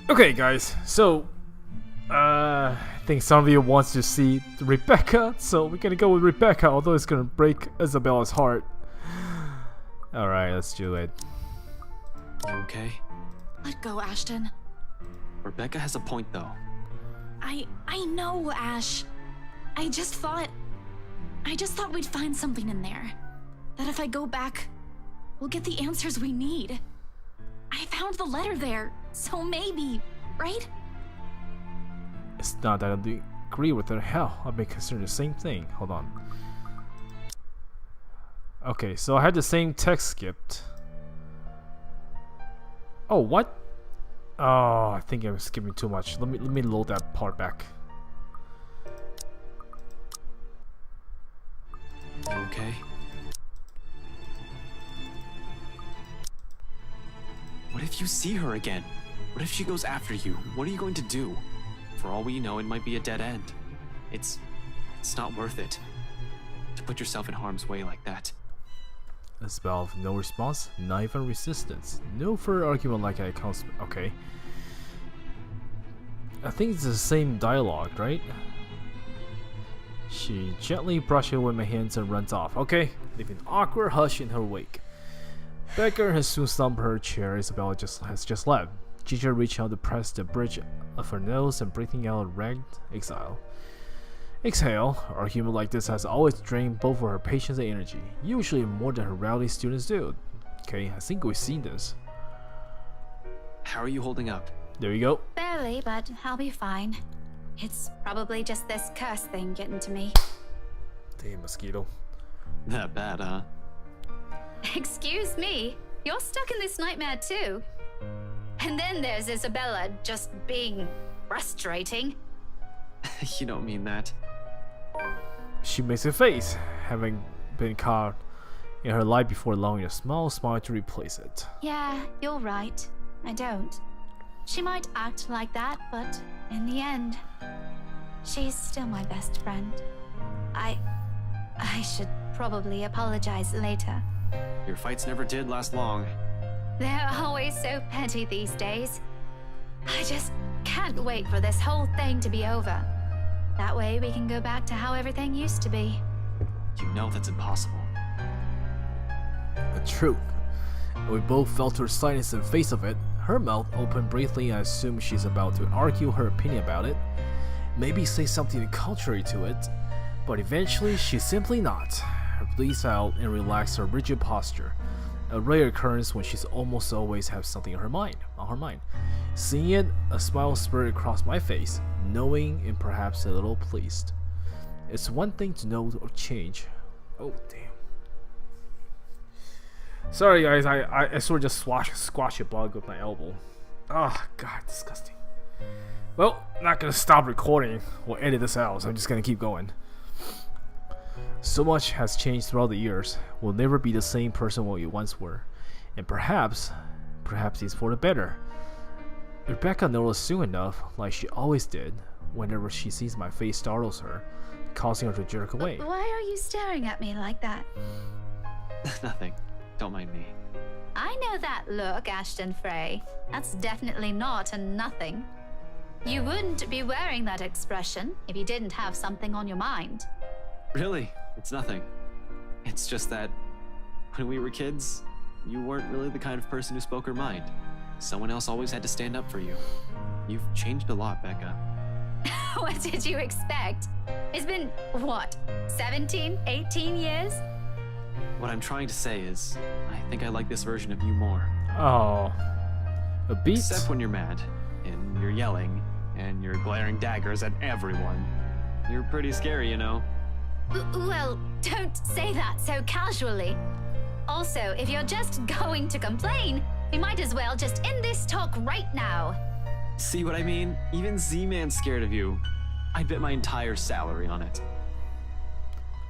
Okay, guys, so I think some of you wants to see Rebecca, so we're gonna go with Rebecca, although it's gonna break Isabella's heart. Alright, let's do it. You okay? Let go, Ashton. Rebecca has a point, though. I know, Ash. I just thought we'd find something in there. That if I go back, we'll get the answers we need. I found the letter there, so maybe, right? It's not that I don't agree with her. Hell, I've been considering the same thing. Hold on. Okay, so I had the same text skipped. Oh, what? Oh, I think I was skipping too much. Let me load that part back. You okay? What if you see her again? What if she goes after you? What are you going to do? For all we know, it might be a dead end. It's not worth it to put yourself in harm's way like that. A spell of no response, not even resistance. No further argument like I can't. Okay. I think it's the same dialogue, right? She gently brushes away my hands and runs off. Okay, leaving an awkward hush in her wake. Becca has soon slumped her chair. Isabella has just left. Ginger reached out to press the bridge of her nose and breathing out a ragged exhale. Exhale. Argument like this has always drained both of her patience and energy, usually more than her rowdy students do. Okay, I think we've seen this. How are you holding up? There you go. Barely, but I'll be fine. It's probably just this curse thing getting to me. Damn mosquito. That bad, huh? Excuse me, you're stuck in this nightmare too. And then there's Isabella just being frustrating. You don't mean that. She makes a face, having been caught in her life before allowing a small smile to replace it. Yeah, you're right. I don't. She might act like that, but in the end, she's still my best friend. I should probably apologize later. Your fights never did last long. They're always so petty these days. I just can't wait for this whole thing to be over. That way we can go back to how everything used to be. You know that's impossible. The truth. We both felt her silence in face of it. Her mouth opened briefly and I assumed she's about to argue her opinion about it. Maybe say something contrary to it. But eventually she simply not. Her breathes out and relaxed her rigid posture. A rare occurrence when she's almost always have something on her mind. Seeing it, a smile spread across my face, knowing and perhaps a little pleased. It's one thing to know or change. Oh damn. Sorry guys, I sort of just squash a bug with my elbow. Oh god, disgusting. Well, not gonna stop recording. We'll edit this out, so I'm just gonna keep going. So much has changed throughout the years. We'll never be the same person we once were. And perhaps it's for the better. Rebecca noticed soon enough, like she always did, whenever she sees my face startles her, causing her to jerk away. Why are you staring at me like that? Nothing. Don't mind me. I know that look, Ashton Frey. That's definitely not a nothing. You wouldn't be wearing that expression if you didn't have something on your mind. Really? It's nothing. It's just that when we were kids, you weren't really the kind of person who spoke her mind. Someone else always had to stand up for you. You've changed a lot, Becca. What did you expect? It's been, what, 17, 18 years? What I'm trying to say is, I think I like this version of you more. Oh. A beat? Except when you're mad, and you're yelling, and you're glaring daggers at everyone. You're pretty scary, you know. Well, don't say that so casually. Also, if you're just going to complain, we might as well just end this talk right now. See what I mean? Even Z-Man's scared of you. I'd bet my entire salary on it.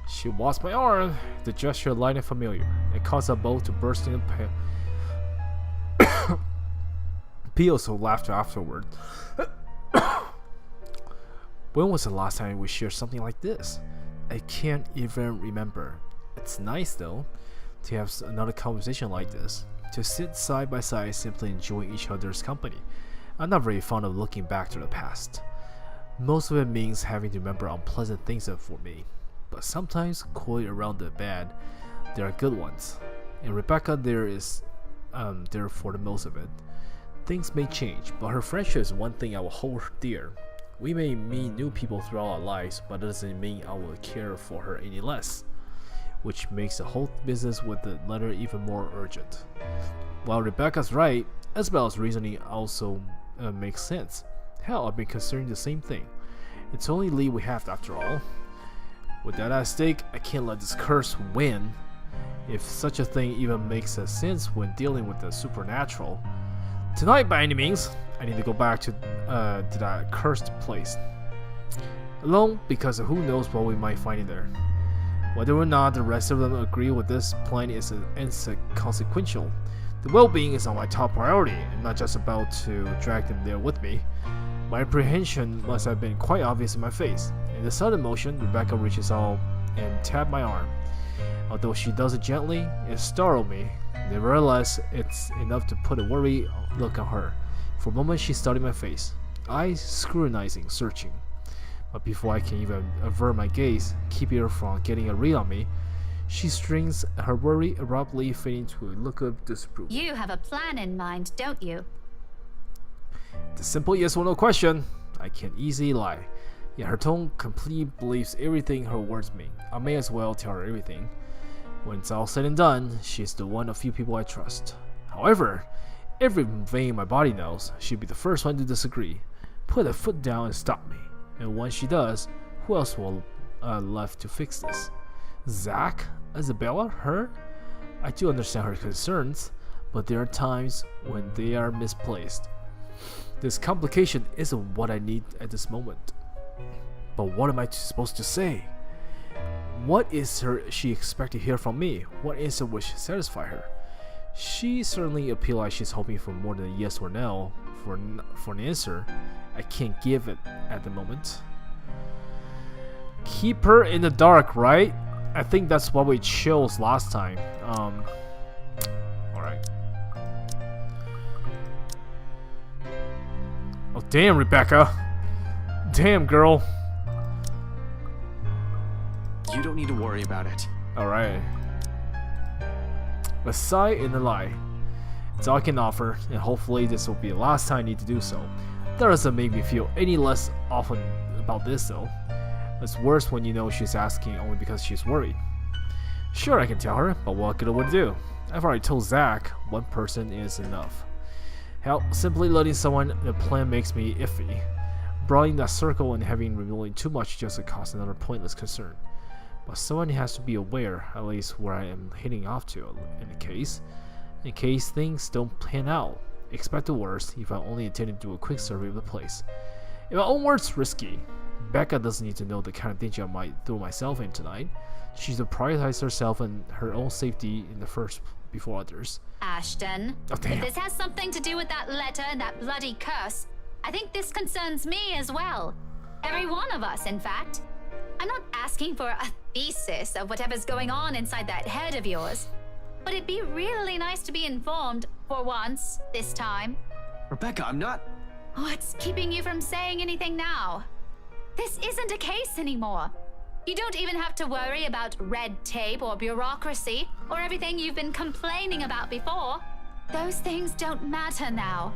She watched my arm. The gesture light and familiar. It caused us both to burst into peals of laughter afterward. When was the last time we shared something like this? I can't even remember. It's nice though to have another conversation like this, to sit side by side simply enjoying each other's company. I'm not very fond of looking back to the past. Most of it means having to remember unpleasant things for me, but sometimes coiled around the bed, there are good ones. And Rebecca there for the most of it. Things may change, but her friendship is one thing I will hold dear. We may meet new people throughout our lives, but that doesn't mean I will care for her any less, which makes the whole business with the letter even more urgent. While Rebecca's right, Isabel's reasoning also makes sense. Hell, I've been considering the same thing. It's only Lee we have after all. With that at stake, I can't let this curse win. If such a thing even makes a sense when dealing with the supernatural. Tonight, by any means, I need to go back to that cursed place. Alone, because who knows what we might find in there. Whether or not the rest of them agree with this plan is inconsequential. The well-being is on my top priority. I'm not just about to drag them there with me. My apprehension must have been quite obvious in my face. In the sudden motion, Rebecca reaches out and taps my arm. Although she does it gently, it startled me. Nevertheless, it's enough to put a worried look on her. For a moment, she studied my face, eyes scrutinizing, searching. But before I can even avert my gaze, keeping her from getting a read on me, she strings her worry abruptly fading to a look of disapproval. You have a plan in mind, don't you? The simple yes or no question. I can't easily lie. Yet her tone completely believes everything her words mean. I may as well tell her everything. When it's all said and done, she's the one of few people I trust. However, every vein in my body knows she'd be the first one to disagree, put a foot down and stop me. And once she does, who else will left to fix this? Zach? Isabella? Her? I do understand her concerns, but there are times when they are misplaced. This complication isn't what I need at this moment. But what am I supposed to say? What is she expect to hear from me? What answer would satisfy her? She certainly appears like she's hoping for more than a yes or no for an answer. I can't give it at the moment. Keep her in the dark, right? I think that's what we chose last time. Alright. Oh damn, Rebecca. Damn, girl. You don't need to worry about it. Alright. A sigh and a lie. It's all I can offer, and hopefully this will be the last time I need to do so. That doesn't make me feel any less often about this though. It's worse when you know she's asking only because she's worried. Sure, I can tell her, but what good would it do? I've already told Zach one person is enough. Hell, simply letting someone in a plan makes me iffy. Broadening that circle and having revealing too much just to cause another pointless concern. But someone has to be aware, at least where I am heading off to, in case things don't pan out. Expect the worst if I only intend to do a quick survey of the place. In my own words, risky. Becca doesn't need to know the kind of danger I might throw myself in tonight. She's to prioritize herself and her own safety in the first before others. Ashton, Oh, damn. if this has something to do with that letter and that bloody curse, I think this concerns me as well. Every one of us, in fact. I'm not asking for a thesis of whatever's going on inside that head of yours, but it'd be really nice to be informed, for once, this time. Rebecca, I'm not... What's keeping you from saying anything now? This isn't a case anymore. You don't even have to worry about red tape or bureaucracy or everything you've been complaining about before. Those things don't matter now.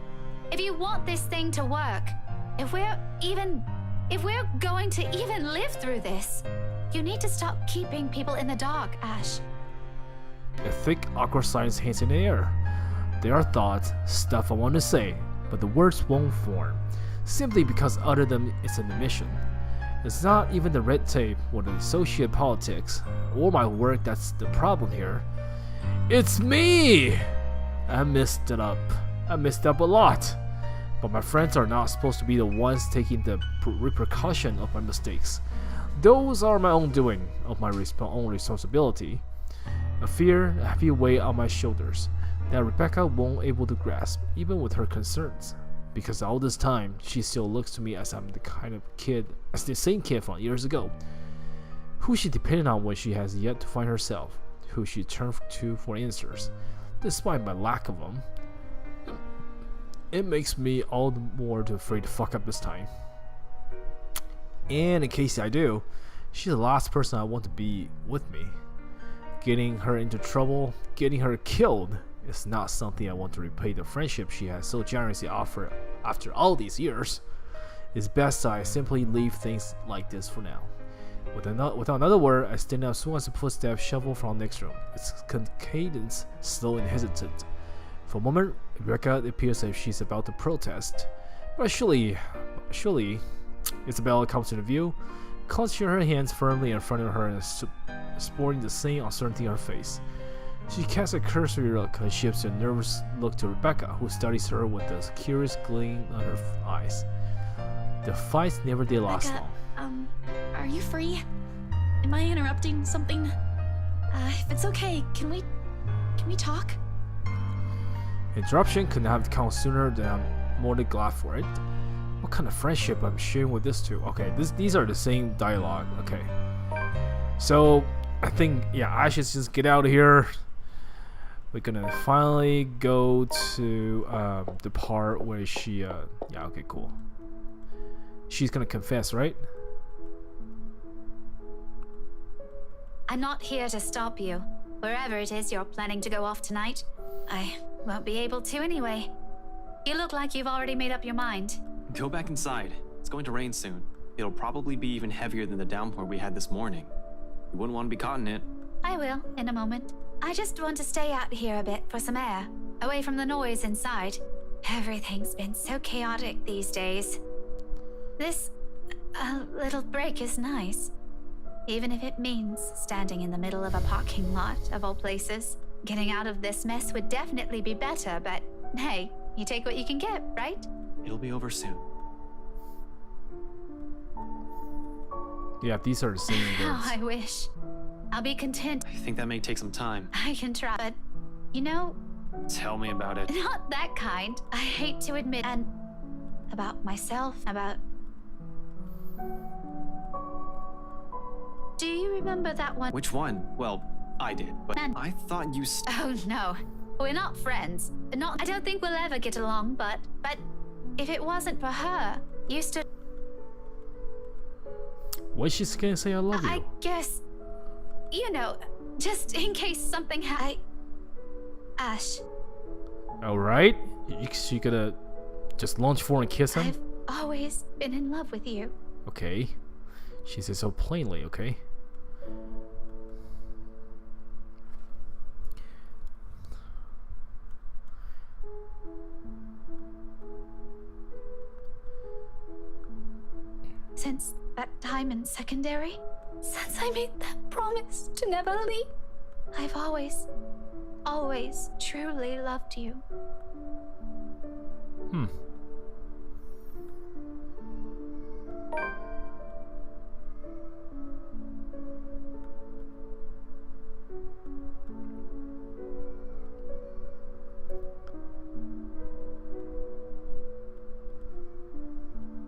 If you want this thing to work, if we're going to even live through this, you need to stop keeping people in the dark, Ash. A thick, awkward silence hangs in the air. There are thoughts, stuff I want to say, but the words won't form, simply because other than it's an admission. It's not even the red tape or the associate politics or my work that's the problem here. It's me! I messed it up. I messed up a lot. But my friends are not supposed to be the ones taking the repercussion of my mistakes. Those are my own doing, of my own responsibility. A heavy weight on my shoulders that Rebecca won't able to grasp, even with her concerns. Because all this time, she still looks to me as I'm the same kid from years ago, who she depended on when she has yet to find herself, who she turned to for answers, despite my lack of them. It makes me all the more afraid to fuck up this time. And in case I do, she's the last person I want to be with me. Getting her into trouble, getting her killed, is not something I want to repay the friendship she has so generously offered after all these years. It's best I simply leave things like this for now. Without another word, I stand up as soon as the footsteps shuffle from the next room. Its cadence slow and hesitant. For a moment, Rebecca appears as if she's about to protest, but surely, Isabella comes into view, clenching her hands firmly in front of her and sporting the same uncertainty on her face. She casts a cursory look and shifts a nervous look to Rebecca, who studies her with a curious gleam in her eyes. The fights never did last Rebecca, long. Are you free? Am I interrupting something? If it's okay, can we talk? Interruption could not have come sooner than I'm more than glad for it. What kind of friendship I'm sharing with this two? Okay, these are the same dialogue. Okay. So, I think, yeah, I should just get out of here. We're gonna finally go to the part where she, yeah, okay, cool. She's gonna confess, right? I'm not here to stop you. Wherever it is you're planning to go off tonight, I won't be able to anyway. You look like you've already made up your mind. Go back inside. It's going to rain soon. It'll probably be even heavier than the downpour we had this morning. You wouldn't want to be caught in it. I will, in a moment. I just want to stay out here a bit for some air, away from the noise inside. Everything's been so chaotic these days. This little break is nice. Even if it means standing in the middle of a parking lot, of all places. Getting out of this mess would definitely be better, but hey, you take what you can get, right? It'll be over soon. Yeah, these are the same Oh, words. I wish. I'll be content. I think that may take some time. I can try, but you know, Tell me about it. not that kind. I hate to admit, and about myself, about... Do you remember that one? Which one? Well, I did, but Man. I thought you Oh no, we're not friends. I don't think we'll ever get along, but if it wasn't for her, you stood... What's she gonna say? I love you. I guess, you know, just in case something Ash, Alright? She gonna just launch forward and kiss him? I've always been in love with you. Okay. She says so plainly, okay? Since that time in secondary, since I made that promise to never leave, I've always truly loved you.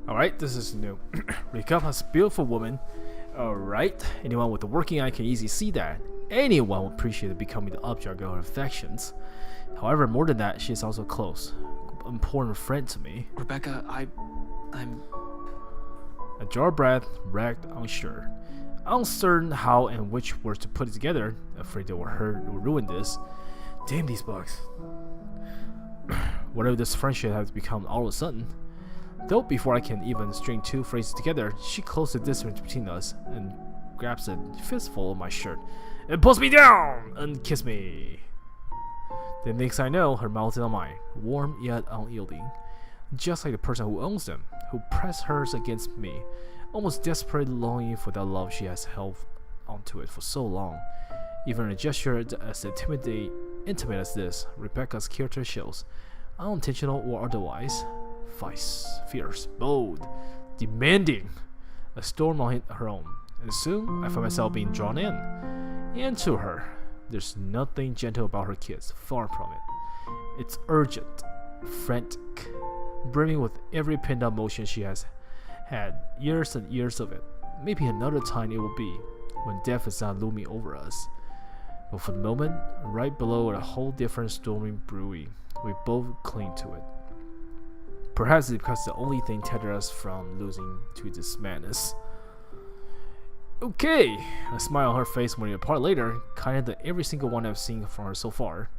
Alright, this is new. Rika is a beautiful woman. Alright, anyone with a working eye can easily see that. Anyone would appreciate becoming the object of her affections. However, more than that, she is also close, important friend to me. Rebecca, I'm... A jar of breath, wrecked, unsure. Uncertain how and which words to put it together, afraid they will hurt or ruin this. Damn these bugs. Whatever this friendship has become all of a sudden. Though before I can even string two phrases together, she closed the distance between us and grabs a fistful of my shirt and pulls me down and kisses me. The next I know, her mouth is on mine, warm yet unyielding, just like the person who owns them, who pressed hers against me, almost desperate longing for that love she has held onto it for so long. Even a gesture as intimate as this, Rebecca's character shows, unintentional or otherwise. Fierce, bold, demanding, a storm on her own, and soon I find myself being drawn into her. There's nothing gentle about her kiss, far from it. It's urgent, frantic, brimming with every pent-up motion she has had, years and years of it. Maybe another time it will be, when death is not looming over us. But for the moment, right below a whole different stormy brewing, we both cling to it. Perhaps it's because the only thing tethered us from losing to this madness. Okay, a smile on her face when we apart later, kinder than every single one I've seen from her so far.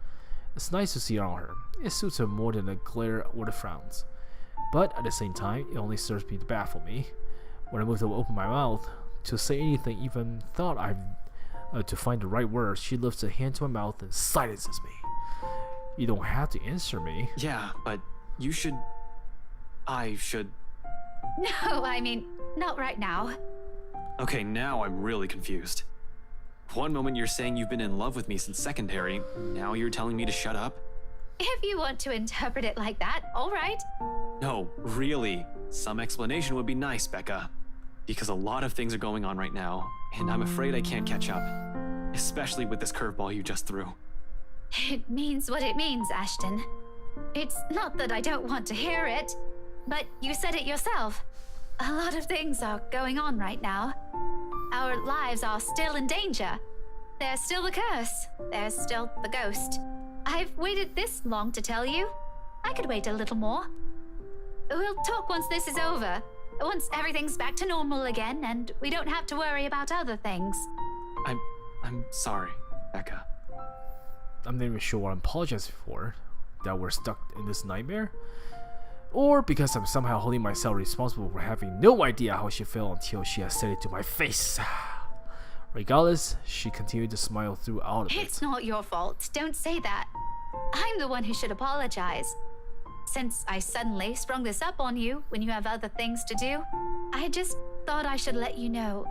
It's nice to see her on her. It suits her more than the glare or the frowns. But at the same time, it only serves me to baffle me. When I move to open my mouth to say anything, even thought to find the right words, she lifts a hand to my mouth and silences me. You don't have to answer me. Yeah, but you should... I should... No, I mean, not right now. Okay, now I'm really confused. One moment you're saying you've been in love with me since secondary, now you're telling me to shut up? If you want to interpret it like that, all right. No, really. Some explanation would be nice, Becca. Because a lot of things are going on right now, and I'm afraid I can't catch up. Especially with this curveball you just threw. It means what it means, Ashton. It's not that I don't want to hear it, but you said it yourself. A lot of things are going on right now. Our lives are still in danger. There's still the curse. There's still the ghost. I've waited this long to tell you. I could wait a little more. We'll talk once this is over. Once everything's back to normal again and we don't have to worry about other things. I'm sorry, Becca. I'm not even sure what I'm apologizing for. That we're stuck in this nightmare? Or because I'm somehow holding myself responsible for having no idea how she felt until she has said it to my face. Regardless, she continued to smile throughout of it. It's not your fault. Don't say that. I'm the one who should apologize. Since I suddenly sprung this up on you when you have other things to do, I just thought I should let you know.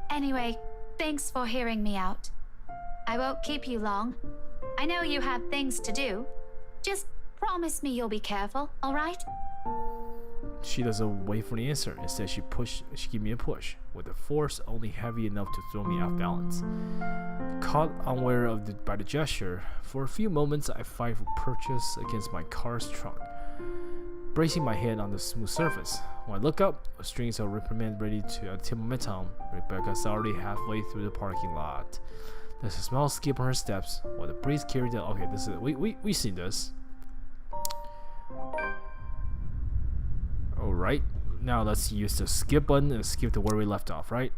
Anyway, thanks for hearing me out. I won't keep you long. I know you have things to do. Just promise me you'll be careful, all right? She doesn't wait for the answer. Instead, she gave me a push, with a force only heavy enough to throw me off balance. Caught unaware by the gesture, for a few moments I fight for purchase against my car's trunk, bracing my head on the smooth surface. When I look up, a string of reprimand ready to tip my tongue. Rebecca's already halfway through the parking lot. There's a small skip on her steps, while the breeze carried the... Okay, this is... We seen this. Alright, now let's use the skip button and skip to where we left off, right?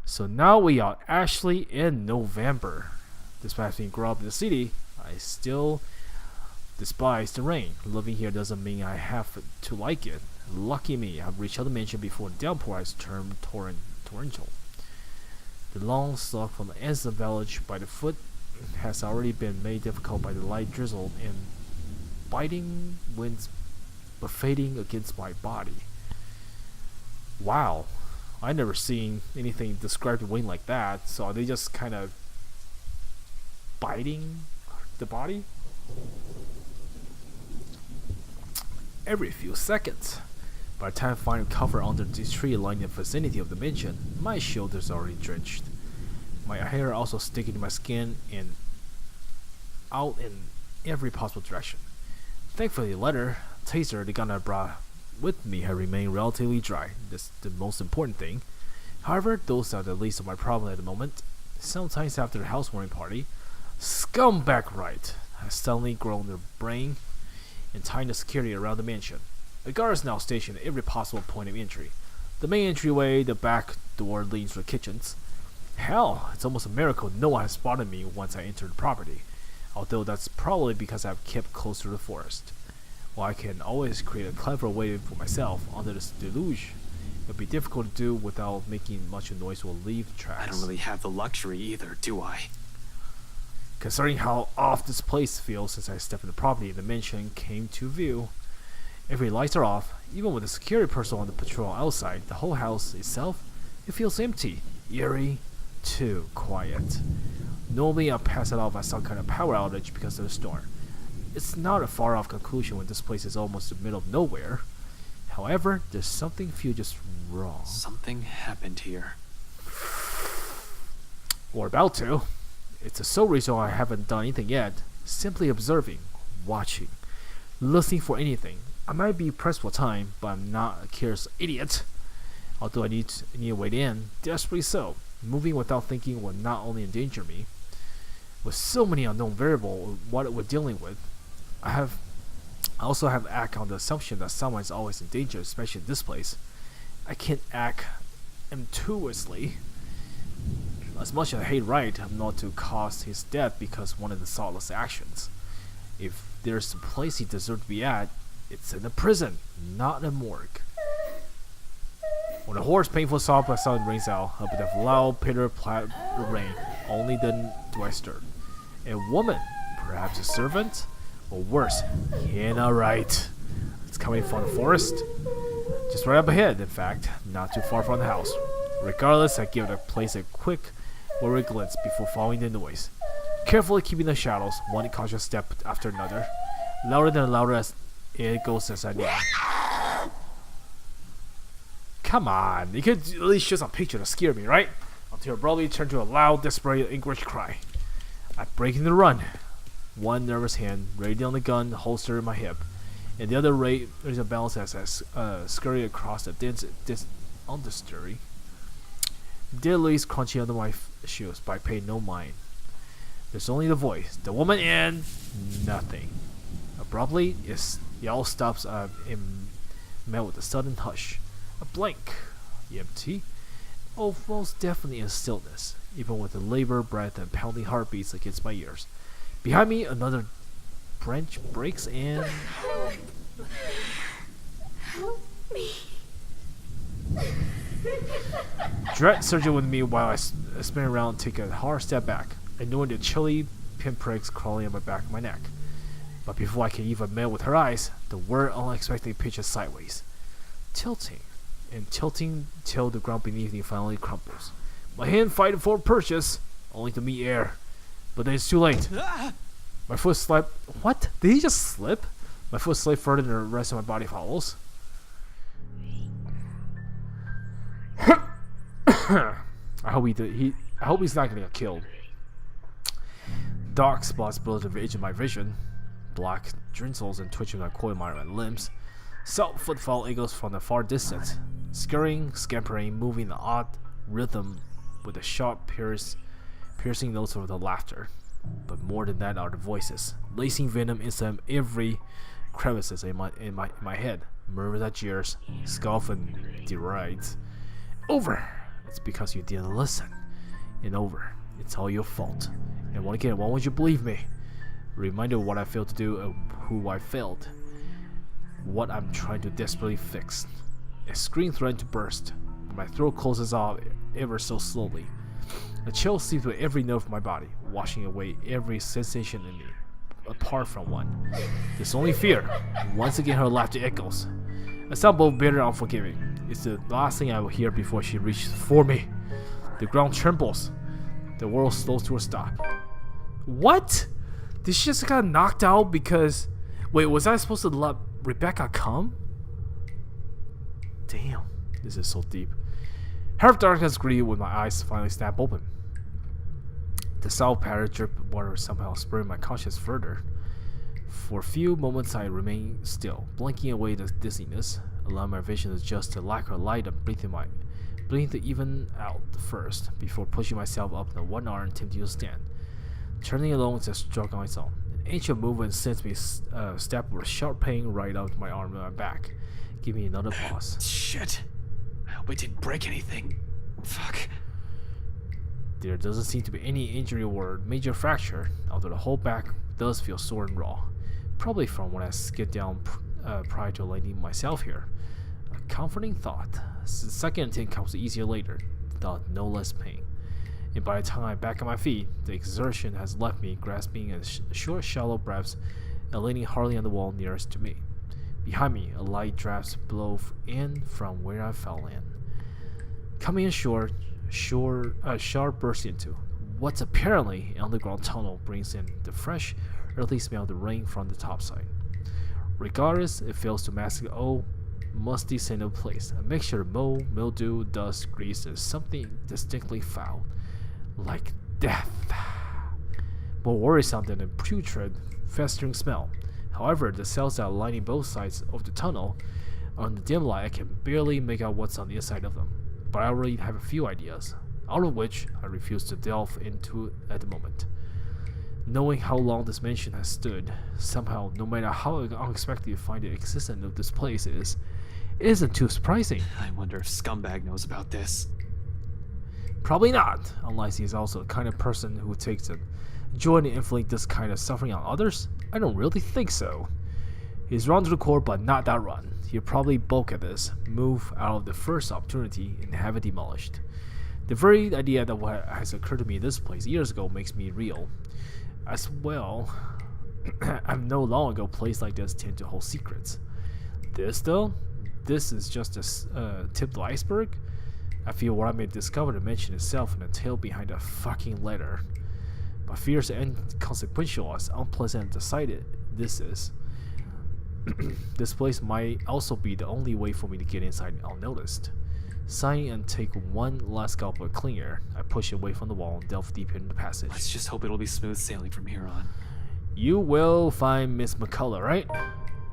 So now we are actually in November. Despite being grown up in the city, I still despise the rain. Living here doesn't mean I have to like it. Lucky me, I've reached the mansion before the downpour has turned torrential. The long slog from the ends of the village by the foot has already been made difficult by the light drizzle and biting winds buffeting against my body. Wow, I never seen anything describe the wind like that. So are they just kind of biting the body every few seconds? By the time I find cover under the tree lining the vicinity of the mansion, my shoulders are already drenched. My hair also sticking to my skin and out in every possible direction. Thankfully, the letter taser the gun I brought with me had remained relatively dry. That's the most important thing. However, those are the least of my problem at the moment. Sometimes after the housewarming party, scumbag right has suddenly grown their brain and tightened the security around the mansion. The guard is now stationed at every possible point of entry. The main entryway, the back door leads to the kitchens. Hell, it's almost a miracle no one has spotted me once I entered the property. Although that's probably because I've kept close to the forest. While I can always create a clever way for myself under this deluge, it would be difficult to do without making much noise or leave tracks. I don't really have the luxury either, do I? Considering how off this place feels since I stepped in the property the mansion came to view, every lights are off, even with the security personnel on the patrol outside, the whole house itself, it feels empty, eerie, too quiet. Normally I'll pass it off as some kind of power outage because of the storm. It's not a far off conclusion when this place is almost in the middle of nowhere. However, there's something feels just wrong. Something happened here. Or about to. It's the sole reason I haven't done anything yet. Simply observing, watching, listening for anything. I might be pressed for time, but I'm not a careless idiot. Although I need a way in, desperately so. Moving without thinking will not only endanger me. With so many unknown variables, what we're dealing with, I have I also have to act on the assumption that someone is always in danger, especially in this place. I can't act intuitively. As much as I hate Wright, I'm not to cause his death because one of the thoughtless actions. If there's a place he deserves to be at, it's in a prison, not a morgue. When a hoarse, painful sob sound rings out, a bit of loud pitter-patter rain, only then do I stir. A woman, perhaps a servant, or worse, Hannah Wright. It's coming from the forest, just right up ahead, in fact, not too far from the house. Regardless, I give the place a quick, worried glance before following the noise, carefully keeping the shadows, one cautious step after another, louder and louder as it goes as I near. Come on, you could at least show some picture to scare me, right? Until abruptly turn to a loud, desperate, anguished cry. I break into run. One nervous hand ready on the gun holster in my hip, and the other raising a balance as I scurry across the dense understory. Deadly crunching under my shoes, but I pay no mind. There's only the voice, the woman, and nothing. Abruptly, it all stops and met with a sudden hush. A blank, empty, most definitely in stillness, even with the labored breath and pounding heartbeats against my ears. Behind me, another branch breaks and... Help me. Dread surging with me while I spin around and take a hard step back, ignoring the chilly pinpricks crawling on my back and my neck. But before I can even melt with her eyes, the word unexpectedly pitches sideways, tilting till the ground beneath me finally crumbles. My hand fighting for purchase, only to meet air. But then it's too late. My foot slipped. What? Did he just slip? My foot slipped further than the rest of my body follows. I hope he's not gonna get killed. Dark spots blur the edge of my vision. Black drizzles and twitching I coil my limbs. Soft footfall echoes from the far distance. Scurrying, scampering, moving in odd rhythm with a sharp piercing notes of the laughter. But more than that are the voices, lacing venom inside every crevices in my head. Murmurs that jeers, scoff and derides. Over! It's because you didn't listen. And over. It's all your fault. And once again, why won't you believe me? A reminder of what I failed to do and who I failed. What I'm trying to desperately fix. A scream threatened to burst. My throat closes off ever so slowly. A chill seeps through every nerve of my body, washing away every sensation in me, apart from one. There's only fear. Once again her laughter echoes. I sound both bitter and unforgiving. It's the last thing I will hear before she reaches for me. The ground trembles. The world slows to a stop. What? Did she just got knocked out because... Wait, was I supposed to let Rebecca come? Damn, this is so deep. Half darkness greeted with my eyes finally snap open. The soft patter drip of water somehow spurred my conscience further. For a few moments I remained still, blinking away the dizziness, allowing my vision to adjust to lack of light and breathing to even out first, before pushing myself up the one arm attempting to stand. Turning alone to struggle on its own. An ancient movement sends me step with a sharp pain right up my arm and my back. Give me another pause. Shit. I hope I didn't break anything. Fuck. There doesn't seem to be any injury or major fracture, although the whole back does feel sore and raw. Probably from when I skid down prior to landing myself here. A comforting thought. The second attempt comes easier later, without no less pain. And by the time I'm back on my feet, the exertion has left me grasping a short, shallow breaths and leaning hardly on the wall nearest to me. Behind me, a light drafts blow in from where I fell in. Coming in short, sharp burst into what's apparently an underground tunnel brings in the fresh, earthly smell of the rain from the topside. Regardless, it fails to mask the old, musty scent of the place, a mixture of mold, mildew, dust, grease, and something distinctly foul, like death. More worrisome than a putrid, festering smell. However, the cells that are lining both sides of the tunnel, on the dim light I can barely make out what's on the inside of them, but I already have a few ideas, all of which I refuse to delve into at the moment. Knowing how long this mansion has stood, somehow, no matter how unexpected you find the existence of this place is, it isn't too surprising. I wonder if Scumbag knows about this. Probably not, unless he's also the kind of person who takes a joy in inflicting this kind of suffering on others. I don't really think so. He's run to the core, but not that run. He'll probably bulk at this, move out of the first opportunity, and have it demolished. The very idea that what has occurred to me in this place years ago makes me real. As well, I've no long ago places like this tend to hold secrets. This though, this is just a tip of the iceberg. I feel what I may discover to mention itself in the tail behind a fucking letter. But fierce and inconsequential as unpleasant and decided this is. This place might also be the only way for me to get inside unnoticed. Sighing and take one last gulp of clean air, I push away from the wall and delve deeper into the passage. Let's just hope it'll be smooth sailing from here on. You will find Miss McCullough, right?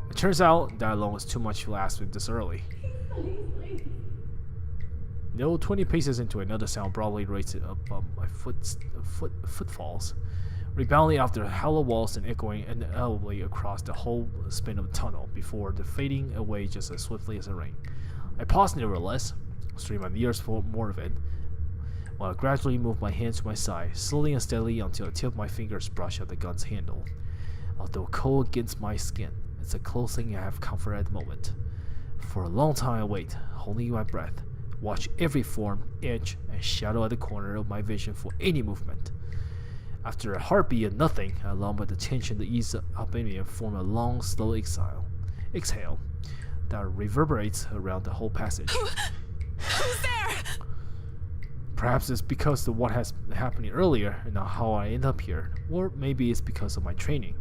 It turns out that alone was too much to last with this early. No, 20 paces into another sound probably raised above my footfalls, rebounding off the hollow walls and echoing inaudibly across the whole span of the tunnel before fading away just as swiftly as the rain. I paused nevertheless, strained my ears for more of it, while I gradually moved my hands to my side, slowly and steadily until the tip of my fingers brushed at the gun's handle. Although cold against my skin, it's the closest thing I have comfort at the moment. For a long time I wait, holding my breath, watch every form, edge, and shadow at the corner of my vision for any movement. After a heartbeat of nothing, I allow the tension to ease up in me and form a long, slow exhale that reverberates around the whole passage. Who's there? Perhaps it's because of what has happened earlier and not how I end up here, or maybe it's because of my training.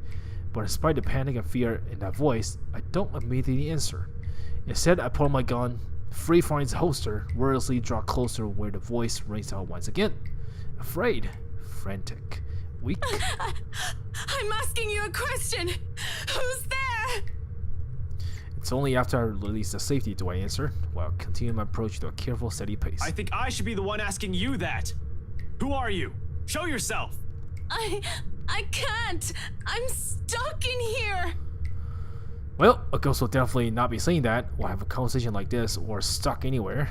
But despite the panic and fear in that voice, I don't immediately answer. Instead, I pull my gun, free from its holster, wordlessly draw closer where the voice rings out once again. Afraid, frantic, weak. I'm asking you a question. Who's there? It's only after I release the safety do I answer, while continuing my approach to a careful, steady pace. I think I should be the one asking you that. Who are you? Show yourself. I can't. I'm stuck in here. Well, a ghost will definitely not be saying that while have a conversation like this or stuck anywhere.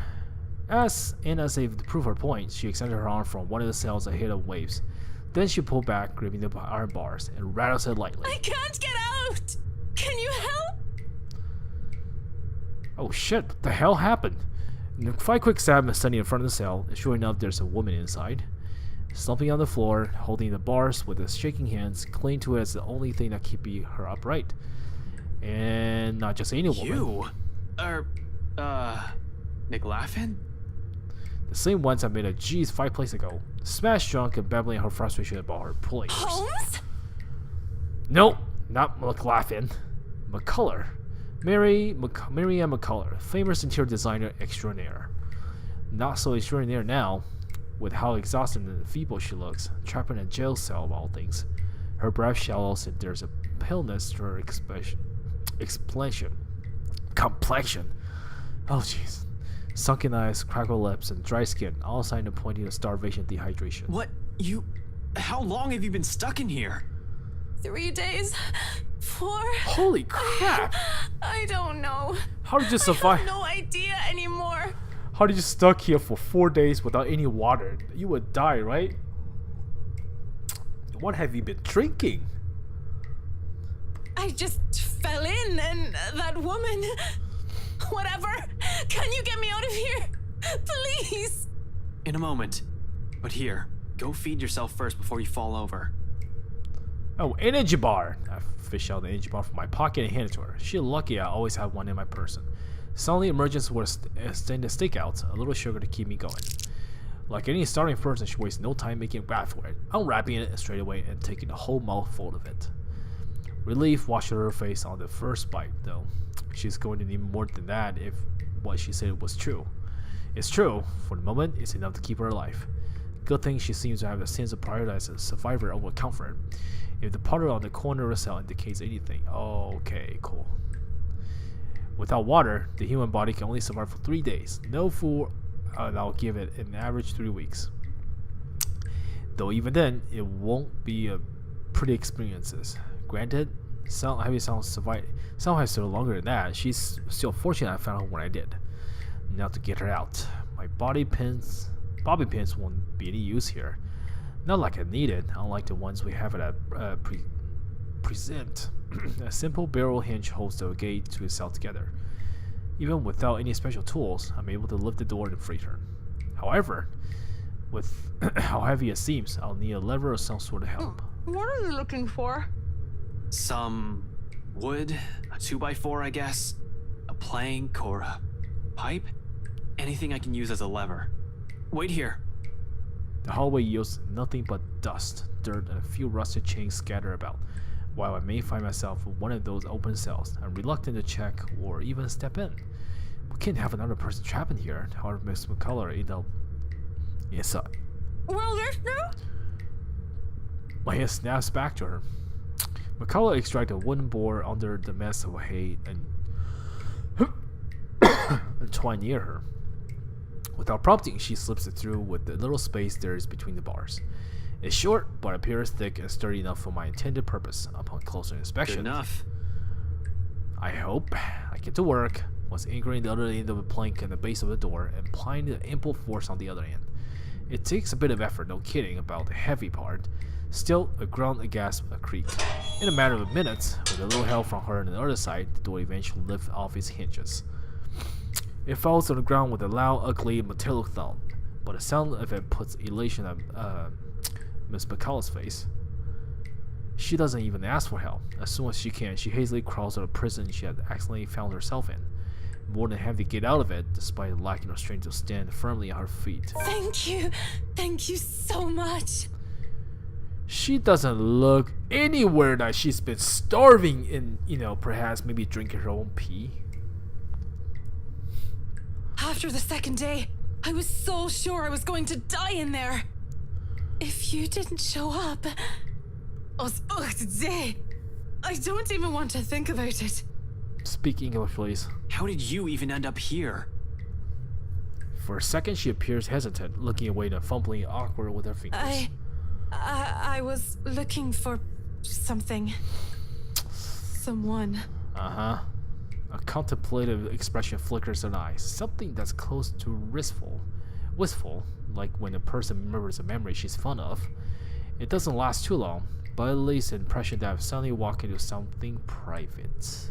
As if to prove her point, she extended her arm from one of the cells ahead of Waves. Then she pulled back, gripping the iron bars, and rattles it lightly. I can't get out. Can you help? Oh shit, what the hell happened? In a 5 quick stab, I'm standing in front of the cell, and sure enough, there's a woman inside. Slumping on the floor, holding the bars with his shaking hands, clinging to it as the only thing that keeping her upright. And not just any woman. You? Nick Laughin? The same ones I made a G's 5 plays ago. Smashed drunk and babbling her frustration about her pulling. Holmes? Nope, not McLaughlin. McCullough. Mary Ann McCullough, famous interior designer extraordinaire. Not so extraordinaire now, with how exhausted and feeble she looks, trapped in a jail cell of all things. Her breath shallows and there's a paleness to her complexion. Oh jeez. Sunken eyes, crackled lips, and dry skin, all signs of pointing to starvation and dehydration. What? How long have you been stuck in here? 3 days? 4? Holy crap! I don't know. How did you survive? I have no idea anymore. How did you stuck here for 4 days without any water? You would die, right? What have you been drinking? I just fell in and that woman... Whatever. Can you get me out of here? Please. In a moment. But here, go feed yourself first before you fall over. Oh, energy bar. I fish out the energy bar from my pocket and hand it to her. She's lucky I always have one in my person. Suddenly emerges with a stainless stakeout, a little sugar to keep me going. Like any starving person, she wastes no time making a grab for it, unwrapping it straight away and taking a whole mouthful of it. Relief washed her face on the first bite, though. She's going to need more than that if what she said was true. It's true. For the moment, it's enough to keep her alive. Good thing she seems to have a sense of prioritizing survivor over comfort. If the puddle on the corner of the cell indicates anything, okay, cool. Without water, the human body can only survive for 3 days. No food, and I'll give it an average 3 weeks. Though even then, it won't be pretty experiences. Granted, some heavy sounds survive. Some have still longer than that. She's still fortunate I found her when I did. Now to get her out. My bobby pins won't be any use here. Not like I need it, unlike the ones we have at a present. A simple barrel hinge holds the gate to itself together. Even without any special tools, I'm able to lift the door and free her. However, with how heavy it seems, I'll need a lever or some sort of help. What are you looking for? Some wood, a 2x4, I guess, a plank or a pipe, anything I can use as a lever. Wait here. The hallway yields nothing but dust, dirt, and a few rusted chains scattered about. While I may find myself in one of those open cells, I'm reluctant to check or even step in. We can't have another person trapped in here, however Miss McCullough ended up inside. Well, there's no. My hand snaps back to her. McCullough extracted a wooden board under the mess of hay and twine near her. Without prompting, she slips it through with the little space there is between the bars. It's short, but appears thick and sturdy enough for my intended purpose upon closer inspection. Good enough. I hope. I get to work, once anchoring the other end of the plank in the base of the door and applying the ample force on the other end. It takes a bit of effort, no kidding about the heavy part. Still, a grunt, a gasp, a creak. In a matter of minutes, with a little help from her on the other side, the door eventually lifts off its hinges. It falls to the ground with a loud, ugly, metallic thump, but the sound of it puts elation on Miss McCullough's face. She doesn't even ask for help. As soon as she can, she hastily crawls out of the prison she had accidentally found herself in, more than happy to get out of it, despite lacking the strength to stand firmly on her feet. Thank you so much. She doesn't look anywhere that she's been starving in, perhaps maybe drinking her own pee. After the second day, I was so sure I was going to die in there. If you didn't show up, today, I don't even want to think about it. Speak English, please. How did you even end up here? For a second, she appears hesitant, looking away and fumbling awkward with her fingers. I was looking for something. Someone. Uh-huh. A contemplative expression flickers in her eyes. Something that's close to wistful, like when a person remembers a memory she's fond of. It doesn't last too long, but it leaves the impression that I've suddenly walked into something private.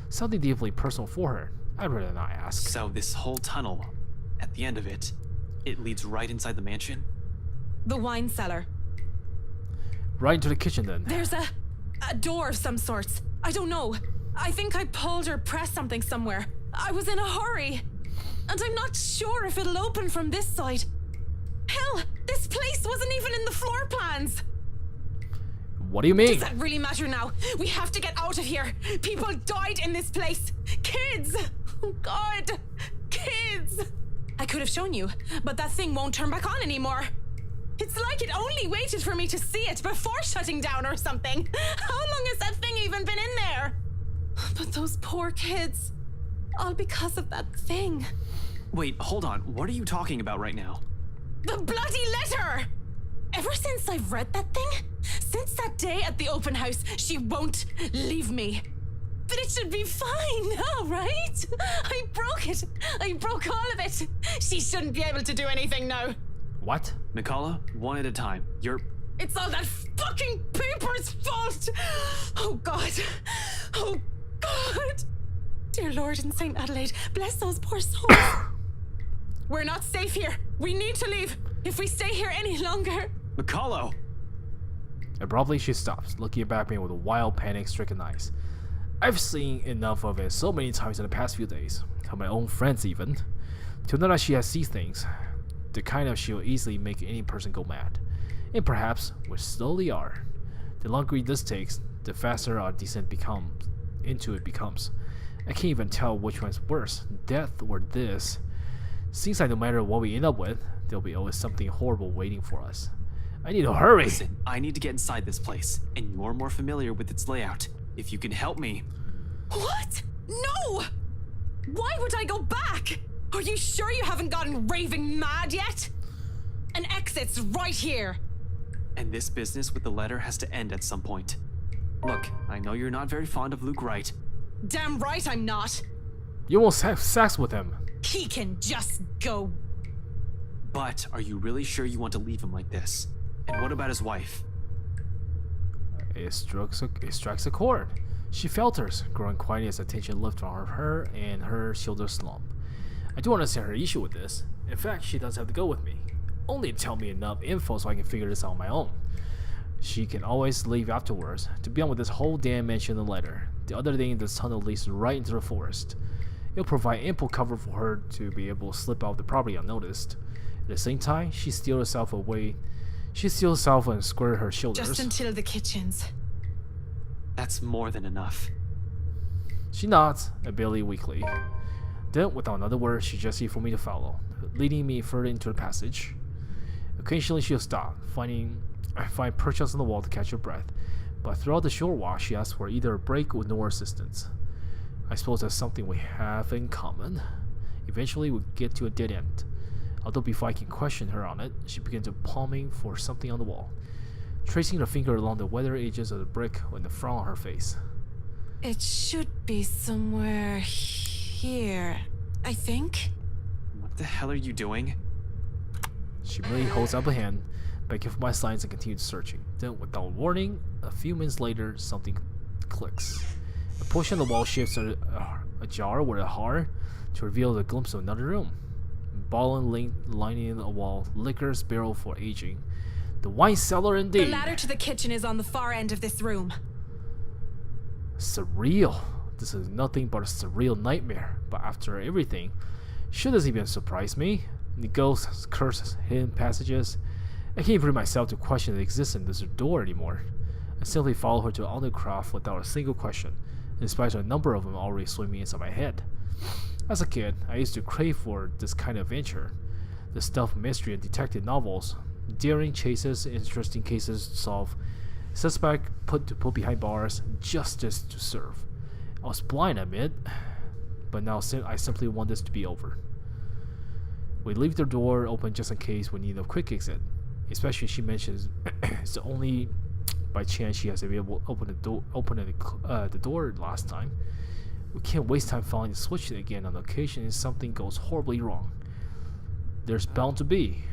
Something deeply personal for her. I'd rather not ask. So this whole tunnel, at the end of it, it leads right inside the mansion? The wine cellar. Right into the kitchen then. There's a door of some sorts. I don't know. I think I pulled or pressed something somewhere. I was in a hurry. And I'm not sure if it'll open from this side. Hell, this place wasn't even in the floor plans. What do you mean? Does that really matter now? We have to get out of here. People died in this place. Kids. Oh God. Kids. I could have shown you, but that thing won't turn back on anymore. It's like it only waited for me to see it before shutting down or something. How long has that thing even been in there? But those poor kids. All because of that thing. Wait, hold on. What are you talking about right now? The bloody letter! Ever since I've read that thing, since that day at the open house, she won't leave me. But it should be fine now, right? I broke it. I broke all of it. She shouldn't be able to do anything now. What? McCullough, one at a time. It's all that fucking paper's fault! Oh God. Oh God. Dear Lord in St. Adelaide, bless those poor souls. We're not safe here. We need to leave. If we stay here any longer. McCullough! Abruptly, she stops, looking back at me with wild, panic-stricken eyes. I've seen enough of it so many times in the past few days, to my own friends even, to know that she has seen things, the kind of she'll easily make any person go mad. And perhaps we slowly are. The longer this takes, the faster our descent becomes. I can't even tell which one's worse, death or this. Seems like no matter what we end up with, there'll be always something horrible waiting for us. I need to hurry! Listen, I need to get inside this place, and you're more familiar with its layout. If you can help me... What? No! Why would I go back? Are you sure you haven't gotten raving mad yet? An exit's right here. And this business with the letter has to end at some point. Look, I know you're not very fond of Luke Wright. Damn right I'm not. You almost have sex with him. He can just go. But are you really sure you want to leave him like this? And what about his wife? It strikes a chord. She falters, growing quiet as attention lifts from her and her shoulders slump. I do understand her issue with this. In fact, she does have to go with me. Only tell me enough info so I can figure this out on my own. She can always leave afterwards. To be on with this whole damn mansion and letter. The other thing, this tunnel leads right into the forest. It'll provide ample cover for her to be able to slip out the property unnoticed. At the same time, she steals herself away. She steals herself and squares her shoulders. Just until the kitchens. That's more than enough. She nods, a barely weakly. Then, without another word, she gestures for me to follow, leading me further into the passage. Occasionally, she'll stop, find perches on the wall to catch her breath, but throughout the short walk, she asks for either a break or no assistance. I suppose that's something we have in common. Eventually, we get to a dead end. Although before I can question her on it, she begins to palming for something on the wall, tracing her finger along the weathered edges of the brick with a frown on her face. It should be somewhere here, I think. What the hell are you doing? She merely holds up a hand, begging for my signs and continues searching. Then, without warning, a few minutes later, something clicks. A portion of the wall shifts ajar with a heart to reveal the glimpse of another room. Ballin lining the wall, liquor's barrel for aging. The wine cellar indeed. The ladder to the kitchen is on the far end of this room. Surreal. This is nothing but a surreal nightmare. But after everything, should this even surprise me? The ghosts, curses, hidden passages. I can't bring myself to question the existence of this door anymore. I simply follow her to the undercroft without a single question, in spite of a number of them already swimming inside my head. As a kid, I used to crave for this kind of adventure. The stuff of mystery and detective novels, daring chases, interesting cases solved, suspect put behind bars, justice to serve. I was blind, I admit, but now I simply want this to be over. We leave the door open just in case we need a quick exit, especially she mentions it's the only by chance she has to be able to open the door last time. We can't waste time finding the switch again on the occasion if something goes horribly wrong. There's bound to be.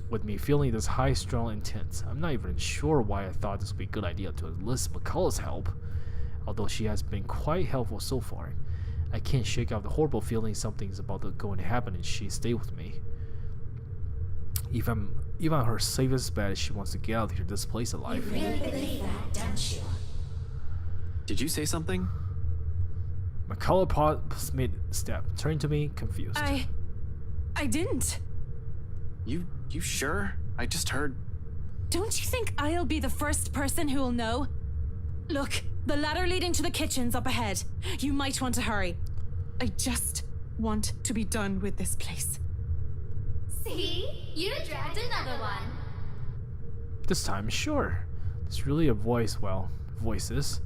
With me feeling this high-strung intent, I'm not even sure why I thought this would be a good idea to enlist McCullough's help. Although she has been quite helpful so far, I can't shake off the horrible feeling something's about to go and happen and she stay with me. Even on her safest bet, she wants to get out of this place alive. You really believe that, don't you? Did you say something? McCullough paused mid-step, turned to me, confused. I didn't. You sure? I just heard. Don't you think I'll be the first person who'll know? Look, the ladder leading to the kitchen's up ahead. You might want to hurry. I just want to be done with this place. See? You dragged another one. This time, sure. There's really a voices.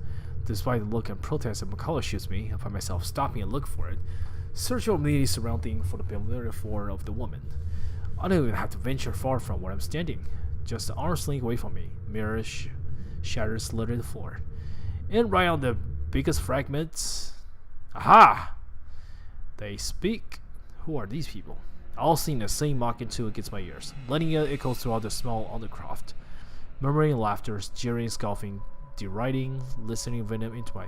Despite the look and protest that McCullough shoots me, I find myself stopping and look for it, searching immediately surrounding for the familiar form of the woman. I don't even have to venture far from where I'm standing. Just an arm's length away from me, mirrors shatters litter the floor. And right on the biggest fragments... Aha! They speak. Who are these people? All sing the same mocking tune against my ears, letting it echo throughout the small undercroft. Murmuring laughter, jeering, scoffing, deriding, listening venom into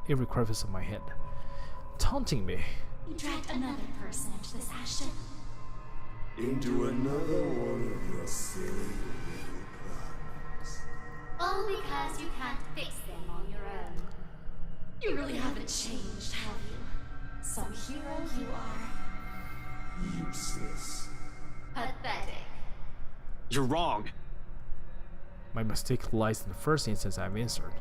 every crevice of my head. Taunting me. You dragged another person into this, Ashton. Into another one of your silly little plans. All because you can't fix them on your own. You really haven't changed, have you? Some hero you are. Useless. Pathetic. You're wrong. My mistake lies in the first instance I've answered.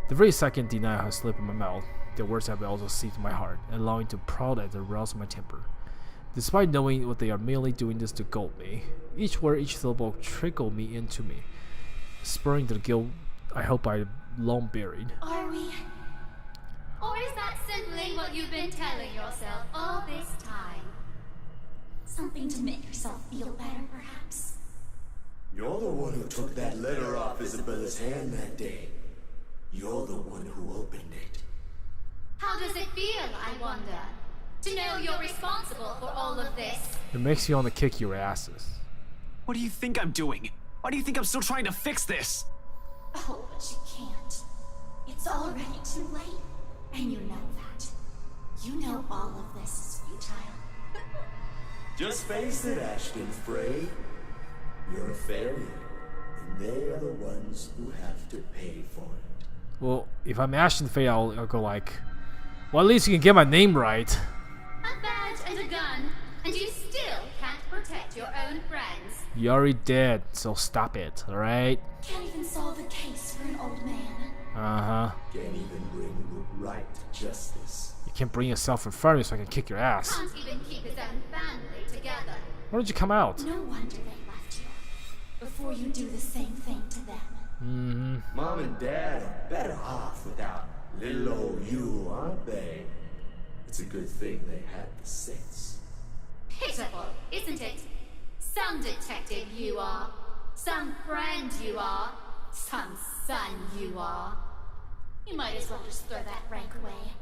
The very second denial has slipped in my mouth, the words have also seeped my heart, allowing to proud at the rouse of my temper. Despite knowing what they are merely doing this to goad me, each word, each syllable trickled me into me, spurring the guilt I hope I long buried. Are we? Or is that simply what you've been telling yourself all this time? Something to make yourself feel better, perhaps? You're the one who took that letter off Isabella's hand that day. You're the one who opened it. How does it feel, I wonder, to know you're responsible for all of this? It makes you want to kick your asses. What do you think I'm doing? Why do you think I'm still trying to fix this? Oh, but you can't. It's already too late. And you know that. You know all of this is futile. Just face it, Ashton Frey. You're a fairy, and they are the ones who have to pay for it. Well, if I'm Ashton Faye, I'll go like, well, at least you can get my name right. A badge and a gun, and you still can't protect your own friends. You already did, so stop it, alright? Can't even solve a case for an old man. Uh-huh. Can't even bring the right to justice. You can't bring yourself in front of me so I can kick your ass. Can't even keep his own family together. Why did you come out? No wonder they left you. Before you do the same thing to them. Mm-hmm. Mom and Dad are better off without little old you, aren't they? It's a good thing they had the sense. Pitiful, isn't it? Some detective you are. Some friend you are. Some son you are. You might as well just throw that rank away.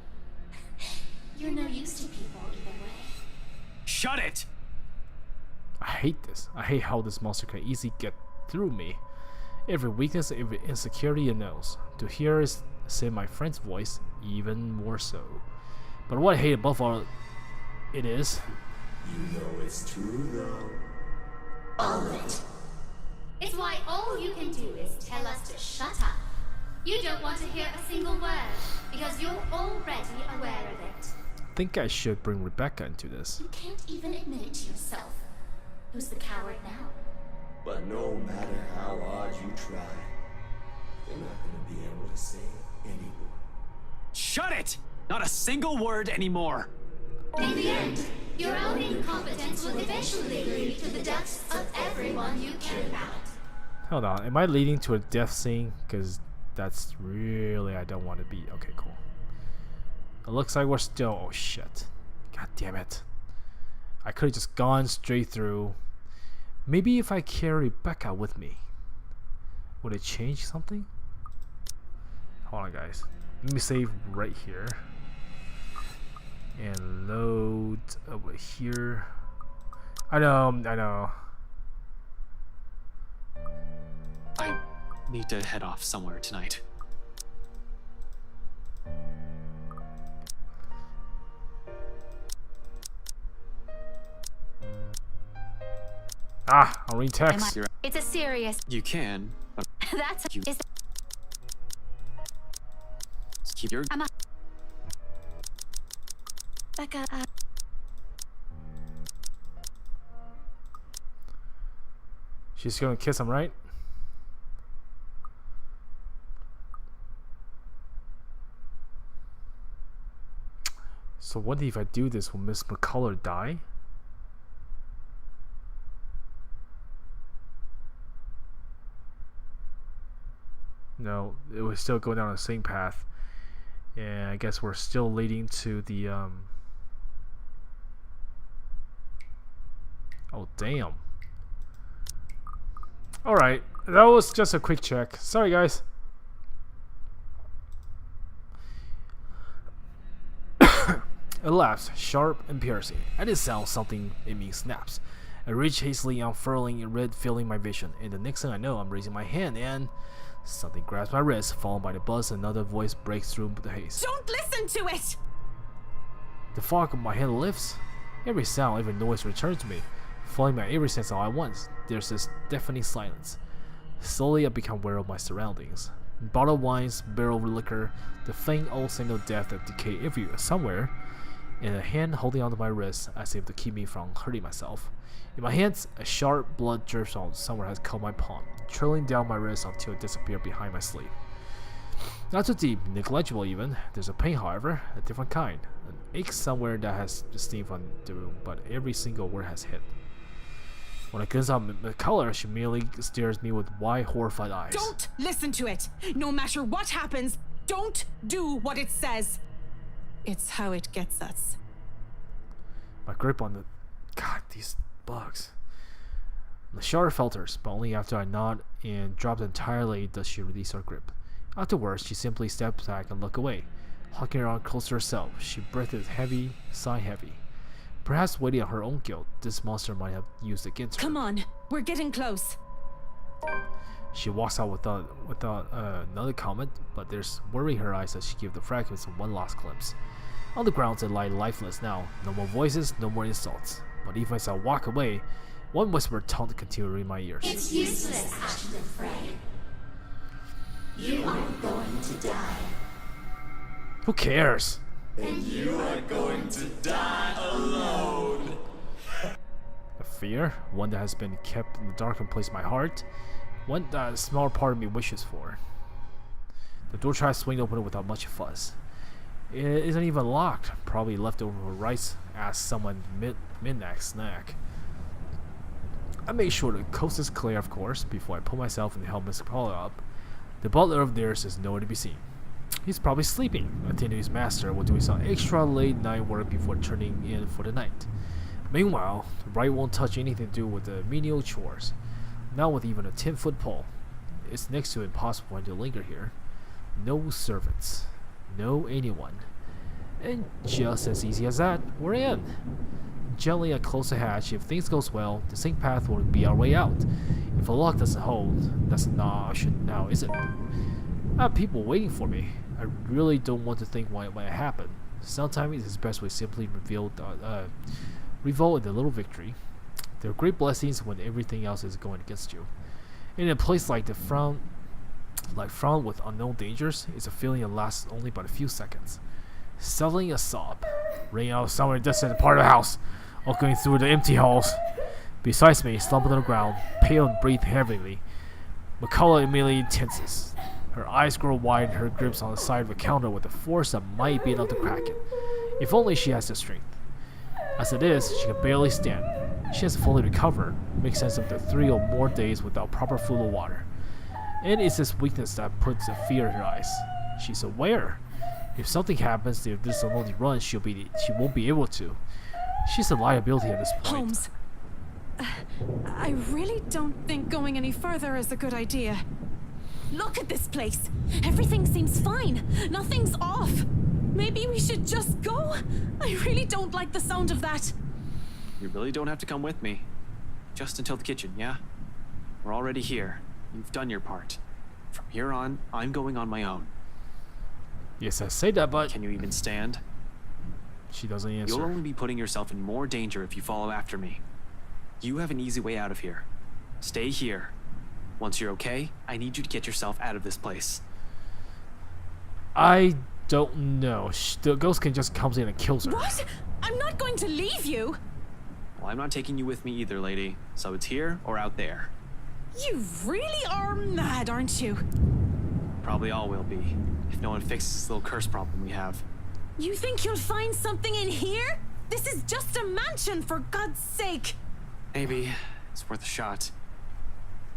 You're no use to people either way. Shut it! I hate this. I hate how this monster can easily get through me. Every weakness, every insecurity it knows. To hear is say my friend's voice, even more so. But what I hate above all, it is. You know it's true, though. All of it. It's why all you can do is tell us to shut up. You don't want to hear a single word, because you're already aware of it. I think I should bring Rebecca into this. You can't even admit it to yourself. Who's the coward now? But no matter how hard you try, they're not gonna be able to say it anymore. Shut it! Not a single word anymore. In the end, your own incompetence will eventually lead to the deaths of everyone you care about. Hold on, am I leading to a death scene? Because that's really, I don't want to be. Okay, cool. It looks like we're still, oh shit. God damn it. I could have just gone straight through. Maybe if I carry Rebecca with me, would it change something? Hold on, guys. Let me save right here. And load over here. I know. I need to head off somewhere tonight. I'll read text. It's a serious. You can, but That's You- is. just keep your I'm a. Becca. She's gonna kiss him, right? So what if I do this? Will Miss McCullough die? No, it was still going down the same path. And I guess we're still leading to the oh damn. Alright, that was just a quick check. Sorry guys. It laughs, sharp and piercing. At this sound, something in me snaps. I reach hastily, unfurling red, filling my vision. And the next thing I know, I'm raising my hand and something grabs my wrist, followed by the buzz. Another voice breaks through the haze. Don't listen to it! The fog of my hand lifts. Every sound, every noise returns to me, flooding my every sense all at once. There's this deafening silence. Slowly, I become aware of my surroundings. Bottled wines, barrel liquor, the faint old scent of death that decay everywhere, somewhere. And a hand holding onto my wrist as if to keep me from hurting myself. In my hands, a sharp blood drips on somewhere has cut my palm, trailing down my wrist until it disappeared behind my sleeve. Not too deep, negligible even. There's a pain, however, a different kind. An ache somewhere that has steamed from the room, but every single word has hit. When I glance out the color, she merely stares me with wide, horrified eyes. Don't listen to it! No matter what happens, don't do what it says! It's how it gets us. My grip on the... God, these bugs. The shutter falters, but only after I nod and drop entirely does she release her grip. Afterwards, she simply steps back and looks away. Hugging her arm close to herself, she breathes heavy, sigh heavy. Perhaps waiting on her own guilt, this monster might have used against her. Come on, we're getting close. She walks out without another comment, but there's worry in her eyes as she gives the fragments one last glimpse. On the ground, they lie lifeless now. No more voices, no more insults. But even as I walk away, one whispered taunt continues in my ears. It's useless, Ashton Frey. You aren't going to die. Who cares? And you are going to die alone. A fear, one that has been kept in the darkened place of my heart, one that a small part of me wishes for. The door tries to swing open without much fuss. It isn't even locked, probably left over for rice as someone midnight snack. I make sure the coast is clear, of course, before I put myself in the helmet's collar up. The butler of theirs is nowhere to be seen. He's probably sleeping, attending to his master while doing some extra late night work before turning in for the night. Meanwhile, the right won't touch anything to do with the menial chores. Not with even a 10-foot pole. It's next to impossible for him to linger here. No servants. No anyone. And just as easy as that, we're in. Gently I close the hatch. If things goes well, the sink path will be our way out. If the lock doesn't hold, that's not an option now, is it? I have people waiting for me. I really don't want to think why it might happen. Sometimes it's best we simply revel in the little victory. There are great blessings when everything else is going against you. In a place like front with unknown dangers, it's a feeling that lasts only but a few seconds. Settling a sob, ringing out somewhere in a distant part of the house, or going through the empty halls. Besides me, slumped on the ground, pale and breathing heavily. McCullough immediately tenses. Her eyes grow wide and her grips on the side of the counter with a force that might be enough to crack it. If only she has the strength. As it is, she can barely stand. She has fully recovered, makes sense of the 3 or more days without proper food or water. And it's this weakness that puts a fear in her eyes. She's aware. If something happens, if this only runs, she won't be able to. She's a liability at this point. Holmes, I really don't think going any further is a good idea. Look at this place. Everything seems fine. Nothing's off. Maybe we should just go? I really don't like the sound of that. You really don't have to come with me. Just until the kitchen, yeah? We're already here. You've done your part. From here on, I'm going on my own. Yes, I say that, but Can you even stand? she doesn't answer. You'll only be putting yourself in more danger if you follow after me. You have an easy way out of here. Stay here. Once you're okay, I need you to get yourself out of this place. I don't know. The ghost can just comes in and kills her. What? I'm not going to leave you. Well, I'm not taking you with me either, lady. So it's here or out there. You really are mad, aren't you? Probably all will be, if no one fixes this little curse problem we have. You think you'll find something in here? This is just a mansion, for God's sake. Maybe. It's worth a shot.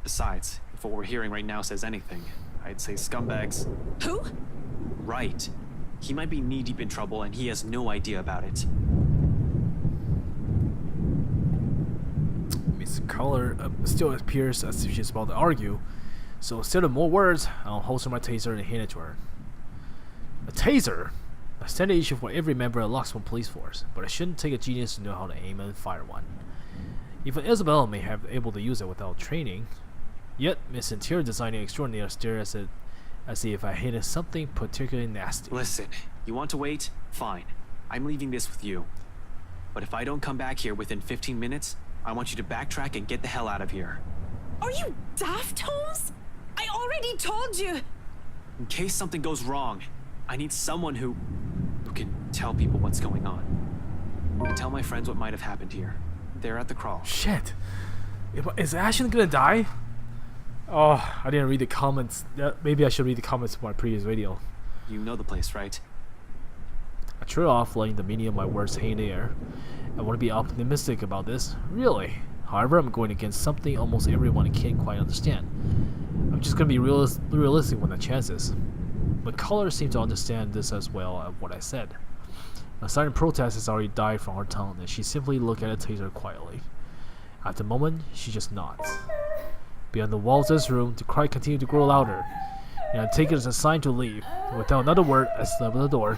Besides, if what we're hearing right now says anything, I'd say scumbags. Who? Right. He might be knee-deep in trouble and he has no idea about it. Miss Color still appears as if she's about to argue, so instead of more words, I'll holster my taser and hand it to her. A taser? A standard issue for every member of the Locksmith police force, but it shouldn't take a genius to know how to aim and fire one. Even Isabella may have been able to use it without training. Yet, Miss Interior Designing Extraordinaire stares at it as if I hated something particularly nasty. Listen, you want to wait? Fine. I'm leaving this with you. But if I don't come back here within 15 minutes, I want you to backtrack and get the hell out of here. Are you daft, Holmes? I already told you. In case something goes wrong, I need someone who can tell people what's going on. Who can tell my friends what might have happened here. They're at the crawl. Shit. Is Ashton gonna die? Oh, I didn't read the comments. Maybe I should read the comments of my previous video. You know the place, right? I trade off letting the meaning of my words hang in the air. I want to be optimistic about this, really. However, I'm going against something almost everyone can't quite understand. I'm just going to be realistic when the chances. McCullough seemed to understand this as well as what I said. A silent protest has already died from her tongue, and she simply looked at the taser quietly. At the moment, she just nods. Beyond the walls of this room, the cry continued to grow louder, and I take it as a sign to leave. Without another word, I slam the door.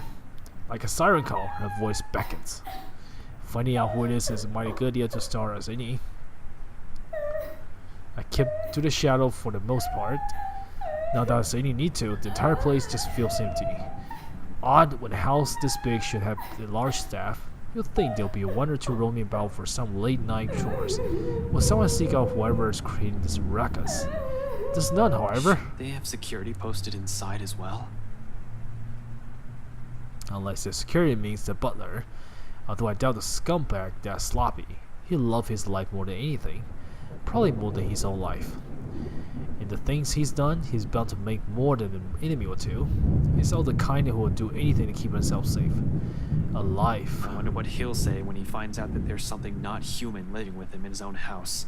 Like a siren call, her voice beckons. Finding out who it is a mighty good idea to start as any. I kept to the shadow for the most part. Not that there's any need to, the entire place just feels empty. Odd, when a house this big should have a large staff. You'd think there'll be one or two roaming about for some late night chores. Will someone seek out whoever is creating this ruckus? There's none, however. They have security posted inside as well. Unless the security means the butler. Although I doubt the scumbag that sloppy. He loved his life more than anything. Probably more than his own life. In the things he's done, he's bound to make more than an enemy or two. He's all the kind who will do anything to keep himself safe. Alive. I wonder what he'll say when he finds out that there's something not human living with him in his own house.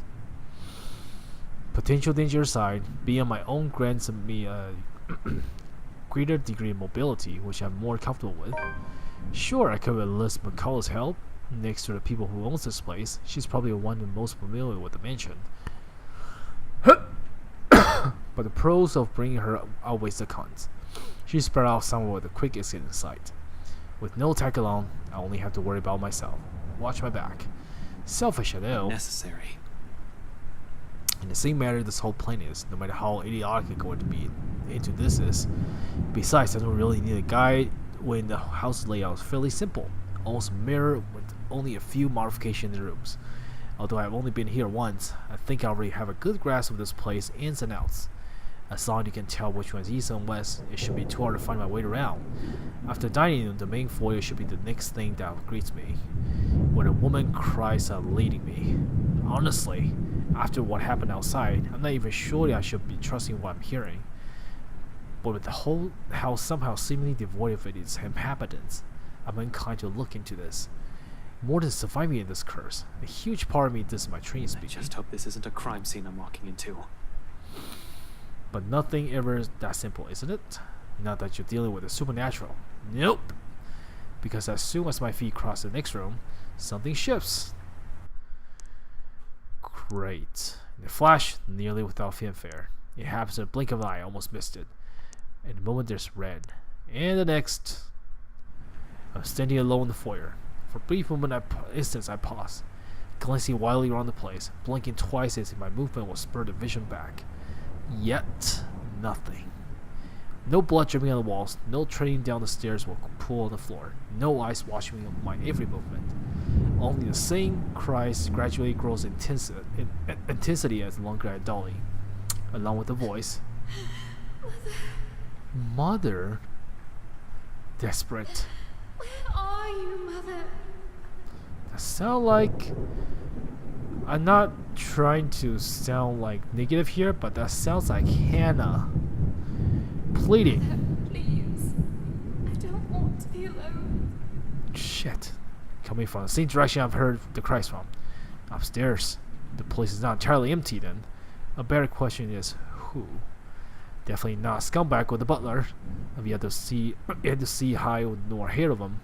Potential danger aside, beyond my own grants me greater degree of mobility, which I'm more comfortable with. Sure, I could enlist McCullough's help. Next to the people who owns this place, she's probably the one most familiar with the mansion. But the pros of bringing her outweighs the cons. She's spread out somewhere with the quick exit in sight. With no tag along, I only have to worry about myself. Watch my back. Selfish, I know. Necessary. In the same matter, this whole plan is, no matter how idiotic it's going to be into this is. Besides, I don't really need a guide when the house layout is fairly simple. Almost mirror with only a few modifications in the rooms. Although I've only been here once, I think I already have a good grasp of this place ins and outs. As long as you can tell which one's east and west, it should be too hard to find my way around. After dining room, the main foyer should be the next thing that greets me, when a woman cries out leading me. Honestly, after what happened outside, I'm not even sure that I should be trusting what I'm hearing. But with the whole house somehow seemingly devoid of its inhabitants, I'm inclined to look into this. More than surviving in this curse, a huge part of me this is my training speaking. I just hope this isn't a crime scene I'm walking into. But nothing ever is that simple, isn't it? Not that you're dealing with the supernatural. Nope. Because as soon as my feet cross the next room, something shifts. Great. In a flash, nearly without fanfare. It happens in a blink of an eye, I almost missed it. In a moment there's red. And the next, I'm standing alone in the foyer. For a brief instance I pause, glancing wildly around the place, blinking twice as if my movement will spur the vision back. Yet, nothing. No blood dripping on the walls, no treading down the stairs or pool on the floor, no eyes watching my every movement. Only the same cries gradually grows in intensity as longer I dolly, along with the voice. Mother? Desperate. Where are you, Mother? That sound like... I'm not trying to sound like negative here, but that sounds like Hannah. Pleading. Please. I don't want to be alone. Shit. Coming from the same direction I've heard the cries from. Upstairs. The place is not entirely empty then. A better question is, who? Definitely not a scumbag with the butler. I've yet to see high nor hear of them.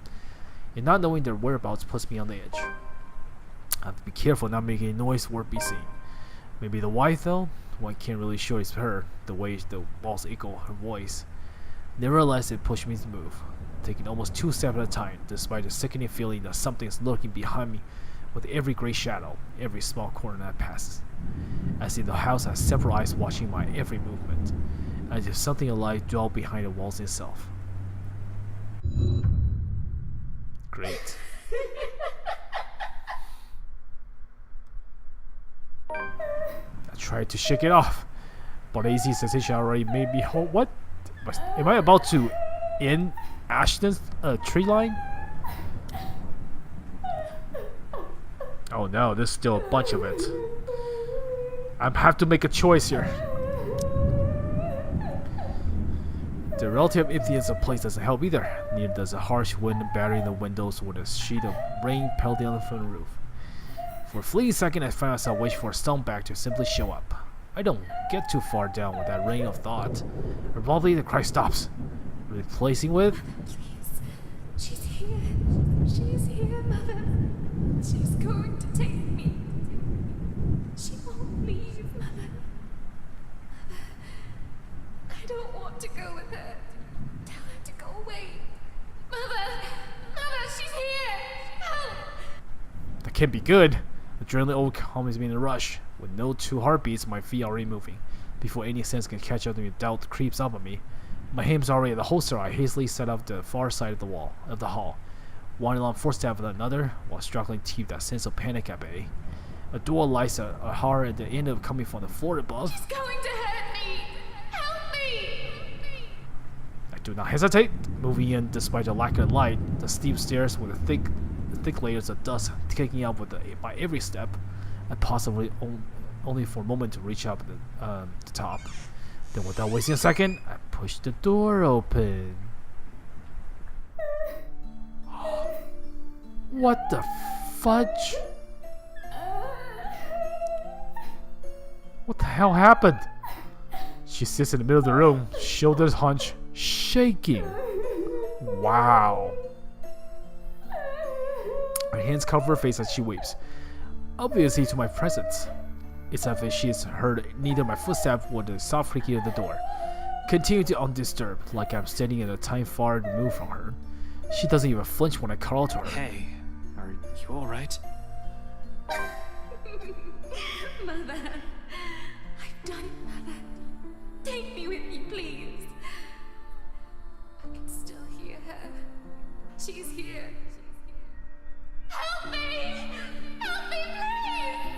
And not knowing their whereabouts puts me on the edge. I have to be careful not making a noise worth be seen. Maybe the wife though? One can't really sure it's her, the way the walls echo her voice. Nevertheless, it pushed me to move, taking almost 2 steps at a time, despite the sickening feeling that something is lurking behind me with every gray shadow, every small corner that passes. I see the house has several eyes watching my every movement, as if something alive dwelled behind the walls itself. Great. I tried to shake it off, but the easy sensation already made me hold. What? Am I about to end Ashton's tree line? Oh no, there's still a bunch of it. I have to make a choice here. The relative emptiness of the place doesn't help either. Neither does a harsh wind battering the windows or the sheet of rain pelting on the front roof. For a fleeting second, I found myself wishing for a stoneback to simply show up. I don't get too far down with that rain of thought. Abruptly, the cry stops, replacing with, Please. She's here. She's here, Mother. She's going to take me. can't be good. Adrenaline overcomes me in a rush. With no 2 heartbeats, my feet are already moving. Before any sense can catch up to me, doubt creeps up on me. My hands are already at the holster. I hastily set up the far side of the hall. One alarm footstep after another, while struggling to keep that sense of panic at bay. A door lights a horror at the end of coming from the floor above. It's going to hurt me! Help me! I do not hesitate, moving in despite the lack of light. The steep stairs with the thick layers of dust kicking up by every step, and possibly only for a moment to reach up the top. Then, without wasting a second, I push the door open. What the fudge? What the hell happened? She sits in the middle of the room, shoulders hunched, shaking. Wow. Her hands cover her face as she weeps, obviously to my presence. It's as if she has heard neither my footsteps or the soft creaking of the door. Continue to undisturbed, like I'm standing in a time far removed from her. She doesn't even flinch when I call to her. Hey, are you alright? Mother. I've done it, Mother. Take me with you, please. I can still hear her. She's here. Help me! Help me, please!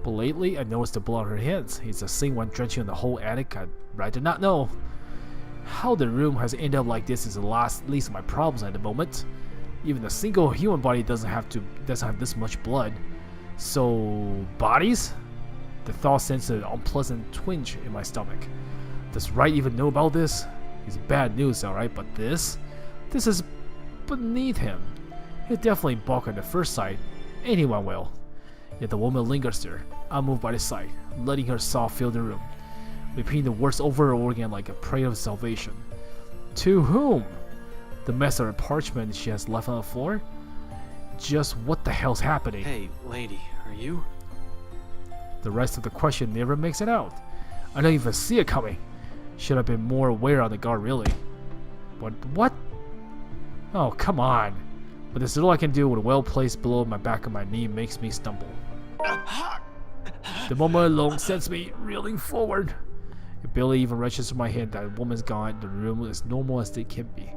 But lately, I noticed the blood on her hands. It's the same one drenching the whole attic. I'd rather not know. How the room has ended up like this is the least of my problems at the moment. Even a single human body doesn't have this much blood. So, bodies? The thought sends an unpleasant twinge in my stomach. Does Wright even know about this? It's bad news, alright, but this is beneath him. He'll definitely balk at the first sight. Anyone will. Yet the woman lingers there, unmoved by the sight, letting her sob fill the room, repeating the words over and over again like a prayer of salvation. To whom? The mess of her parchment she has left on the floor? Just what the hell's happening? Hey, lady, are you? The rest of the question never makes it out. I don't even see it coming. Should have been more aware on the guard, really. But what? Oh, come on. But there's little I can do with a well-placed blow on my back of my knee makes me stumble. The moment alone sends me reeling forward. It barely even registers in my head that a woman's gone. The room is normal as it can be.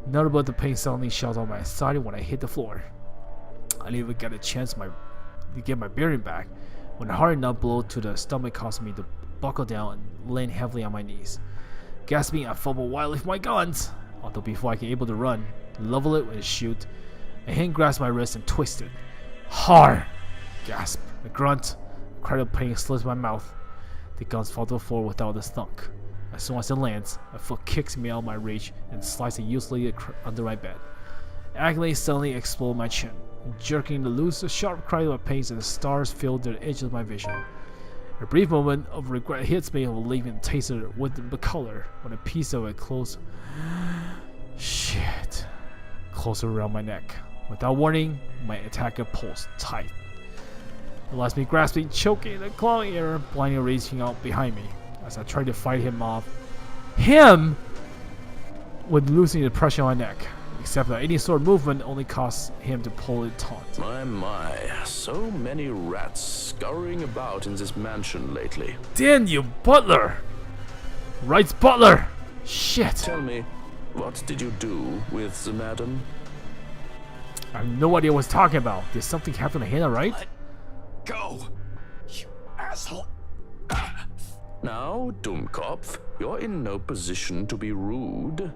None about the pain suddenly shot on my side when I hit the floor. I didn't even get a chance to get my bearing back when a hard enough blow to the stomach caused me to buckle down and land heavily on my knees. Gasping, I fumbled wildly for my guns. Although before I can able to run, level it and shoot, a hand grasped my wrist and twisted. Hard! Gasp. A grunt. A cry of pain slips my mouth. The guns fall to the floor without a thunk. As soon as it lands, a foot kicks me out of my reach and slides it uselessly under my bed. Agony suddenly exploded my chin, jerking to loose a sharp cry of pain as the stars filled the edge of my vision. A brief moment of regret hits me of leaving tasted with the color when a piece of it closed. Shit. Closer around my neck. Without warning, my attacker pulls tight. It lets me grasping, choking, and clawing air, blindly reaching out behind me as I try to fight him off. Him! With losing the pressure on my neck. Except that any sort of movement only costs him to pull it taut. My, so many rats scurrying about in this mansion lately. Damn you, butler! Wright's butler! Shit! Tell me, what did you do with the madam? I have no idea what he's talking about. Did something happen to Hannah, right? Let go, you asshole. Now, Dummkopf, you're in no position to be rude.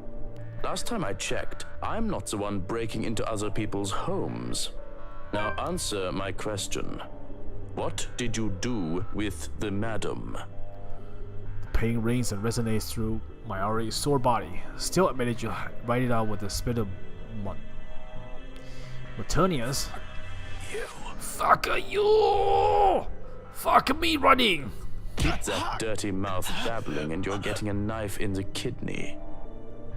Last time I checked, I'm not the one breaking into other people's homes. Now answer my question. What did you do with the madam? The pain rings and resonates through my already sore body. Still, I managed to write it out with a spit of Matonius. You. Fuck you! Fuck me running! Keep that dirty mouth babbling and you're getting a knife in the kidney.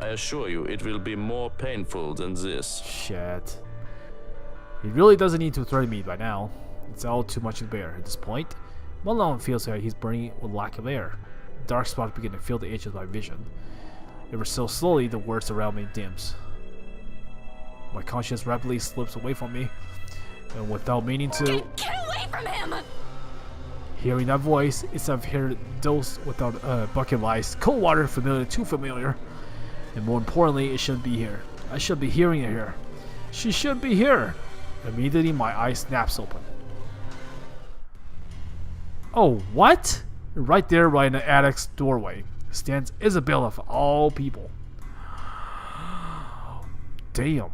I assure you, it will be more painful than this. Shit. He really doesn't need to threaten me by now. It's all too much to bear at this point. My lung feels like he's burning with lack of air. Dark spots begin to fill the edge of my vision. Ever so slowly, the words around me dims. My conscience rapidly slips away from me, and without meaning to, Get away from him! hearing that voice, instead of hearing dose without a bucket of ice, cold water, familiar, too familiar, and more importantly, it shouldn't be here. I should be hearing it here. She should be here. Immediately, my eye snaps open. Oh, what? Right there, right in the attic's doorway, stands Isabella of all people. Damn.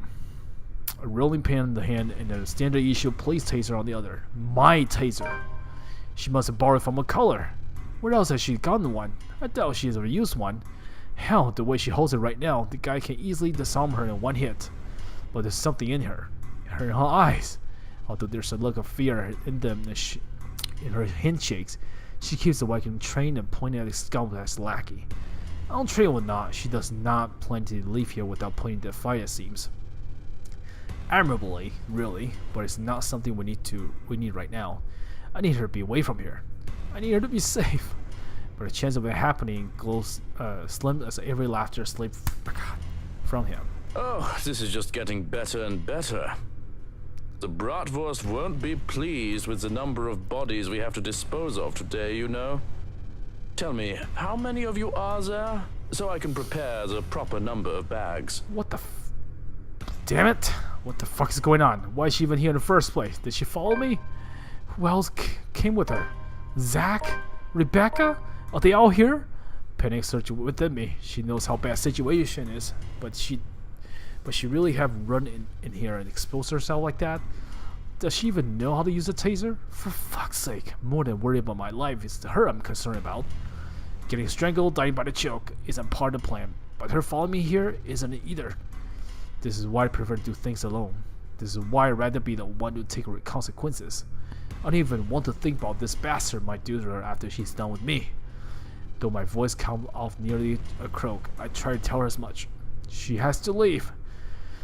A rolling pin in the hand and a standard issue police taser on the other. My taser. She must have borrowed from a color. Where else has she gotten one? I doubt she has ever used one. Hell, the way she holds it right now, the guy can easily disarm her in one hit. But there's something in her eyes. Although there's a look of fear in them, in her handshakes, she keeps the wagon trained and pointing at the scalp as lackey. On trail or not, she does not plan to leave here without putting the fight, it seems. Admirably, really, but it's not something we need right now. I need her to be away from here. I need her to be safe. But the chance of it happening glows slim as every laughter slips from him. Oh, this is just getting better and better. The bratwurst won't be pleased with the number of bodies we have to dispose of today, you know. Tell me, how many of you are there? So I can prepare the proper number of bags. What the damn it! What the fuck is going on? Why is she even here in the first place? Did she follow me? Who else came with her? Zach? Rebecca? Are they all here? Panic surged within me. She knows how bad the situation is, but she really have run in here and exposed herself like that? Does she even know how to use a taser? For fuck's sake, more than worried about my life, it's her I'm concerned about. Getting strangled, dying by the choke, isn't part of the plan, but her following me here isn't either. This is why I prefer to do things alone. This is why I'd rather be the one to take consequences. I don't even want to think about this bastard might do to her after she's done with me. Though my voice comes off nearly a croak, I try to tell her as much. She has to leave.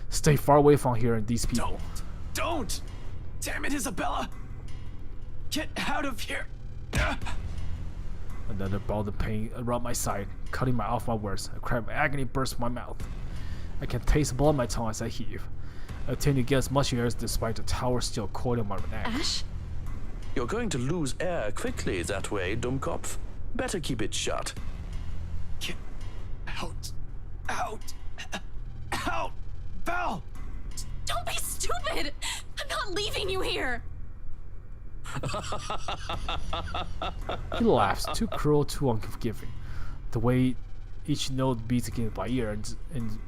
Stay far away from here and these people. Don't! Damn it, Isabella! Get out of here! Another bout of pain around my side, cutting off my words. A cry of agony bursts from my mouth. I can taste blood on my tongue as I heave. I attempt to get as much air despite the tower still coiled on my neck. Ash? You're going to lose air quickly that way, Dummkopf. Better keep it shut. Get out! Out! Out! Val! Don't be stupid! I'm not leaving you here! He laughs, too cruel, too unforgiving. The way each note beats against my ear, and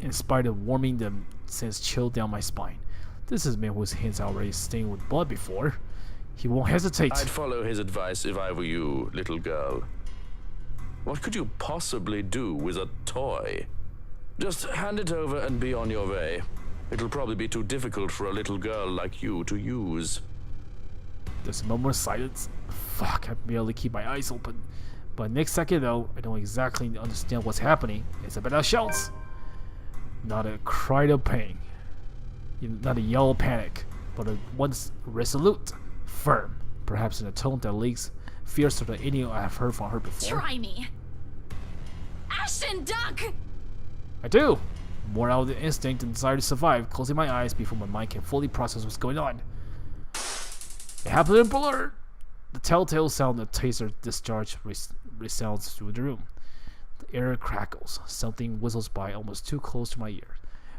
in spite of warming them, sends chill down my spine. This is a man whose hands are already stained with blood before. He won't hesitate. I'd follow his advice if I were you, little girl. What could you possibly do with a toy? Just hand it over and be on your way. It'll probably be too difficult for a little girl like you to use. There's a moment of silence. Fuck, I barely keep my eyes open. But next second though, I don't exactly understand what's happening. Isabella shouts. Not a cry of pain. Not a yell of panic. But a once resolute, firm. Perhaps in a tone that leaks fiercer than any I have heard from her before. Try me! Ashton, duck! I do! More out of the instinct and desire to survive, closing my eyes before my mind can fully process what's going on. It happened in blur! The telltale sound of taser discharge resounds through the room. The air crackles. Something whistles by almost too close to my ear,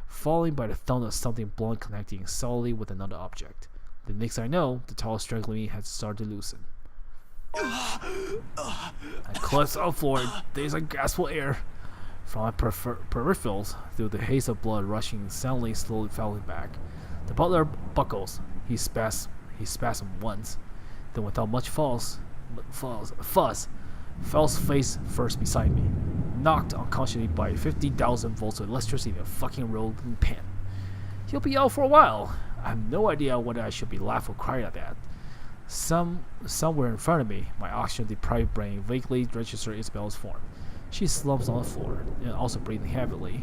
followed by the thump of something blunt connecting solidly with another object. The next I know, the towel strangling me had started to loosen. I collapse on the floor, there's a gasp of air from my peripherals through the haze of blood rushing soundly, slowly falling back. The butler buckles. He spasms once, then without much fuss, falls face first beside me, knocked unconsciously by 50,000 volts of electricity in a fucking rolling pin. He'll be out for a while. I have no idea whether I should be laughing or crying at that. Somewhere in front of me, my oxygen-deprived brain vaguely registers Isabella's form. She slumps on the floor, and also breathing heavily.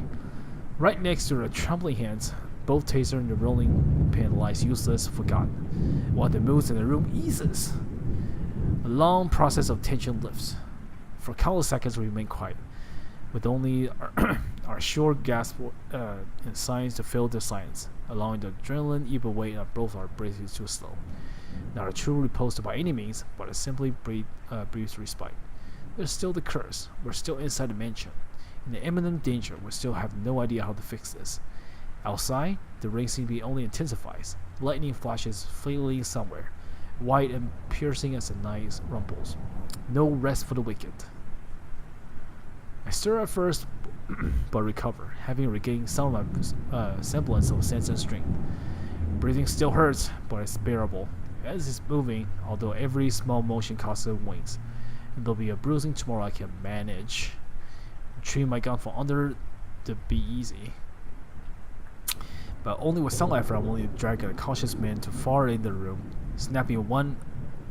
Right next to her trembling hands, both taser and the rolling pin lies useless, forgotten, while the mood in the room eases. A long process of tension lifts. For countless seconds we remain quiet, with only Our short gasp in signs to fill the silence, allowing the adrenaline even weight of both our breathing too slow. Not a true repose by any means, but a simply brief respite. There's still the curse. We're still inside the mansion. In the imminent danger, we still have no idea how to fix this. Outside, the ring seems to be only intensifies. Lightning flashes fleeting somewhere, white and piercing as the night rumbles. No rest for the wicked. I stir at first, but recover, having regained some of my semblance of sense and strength. Breathing still hurts, but it's bearable. As it's moving, although every small motion costs wings. And there'll be a bruising tomorrow I can manage. Retrieve my gun from under to be easy. But only with some effort, I'm only dragging a cautious man to far in the room, snapping one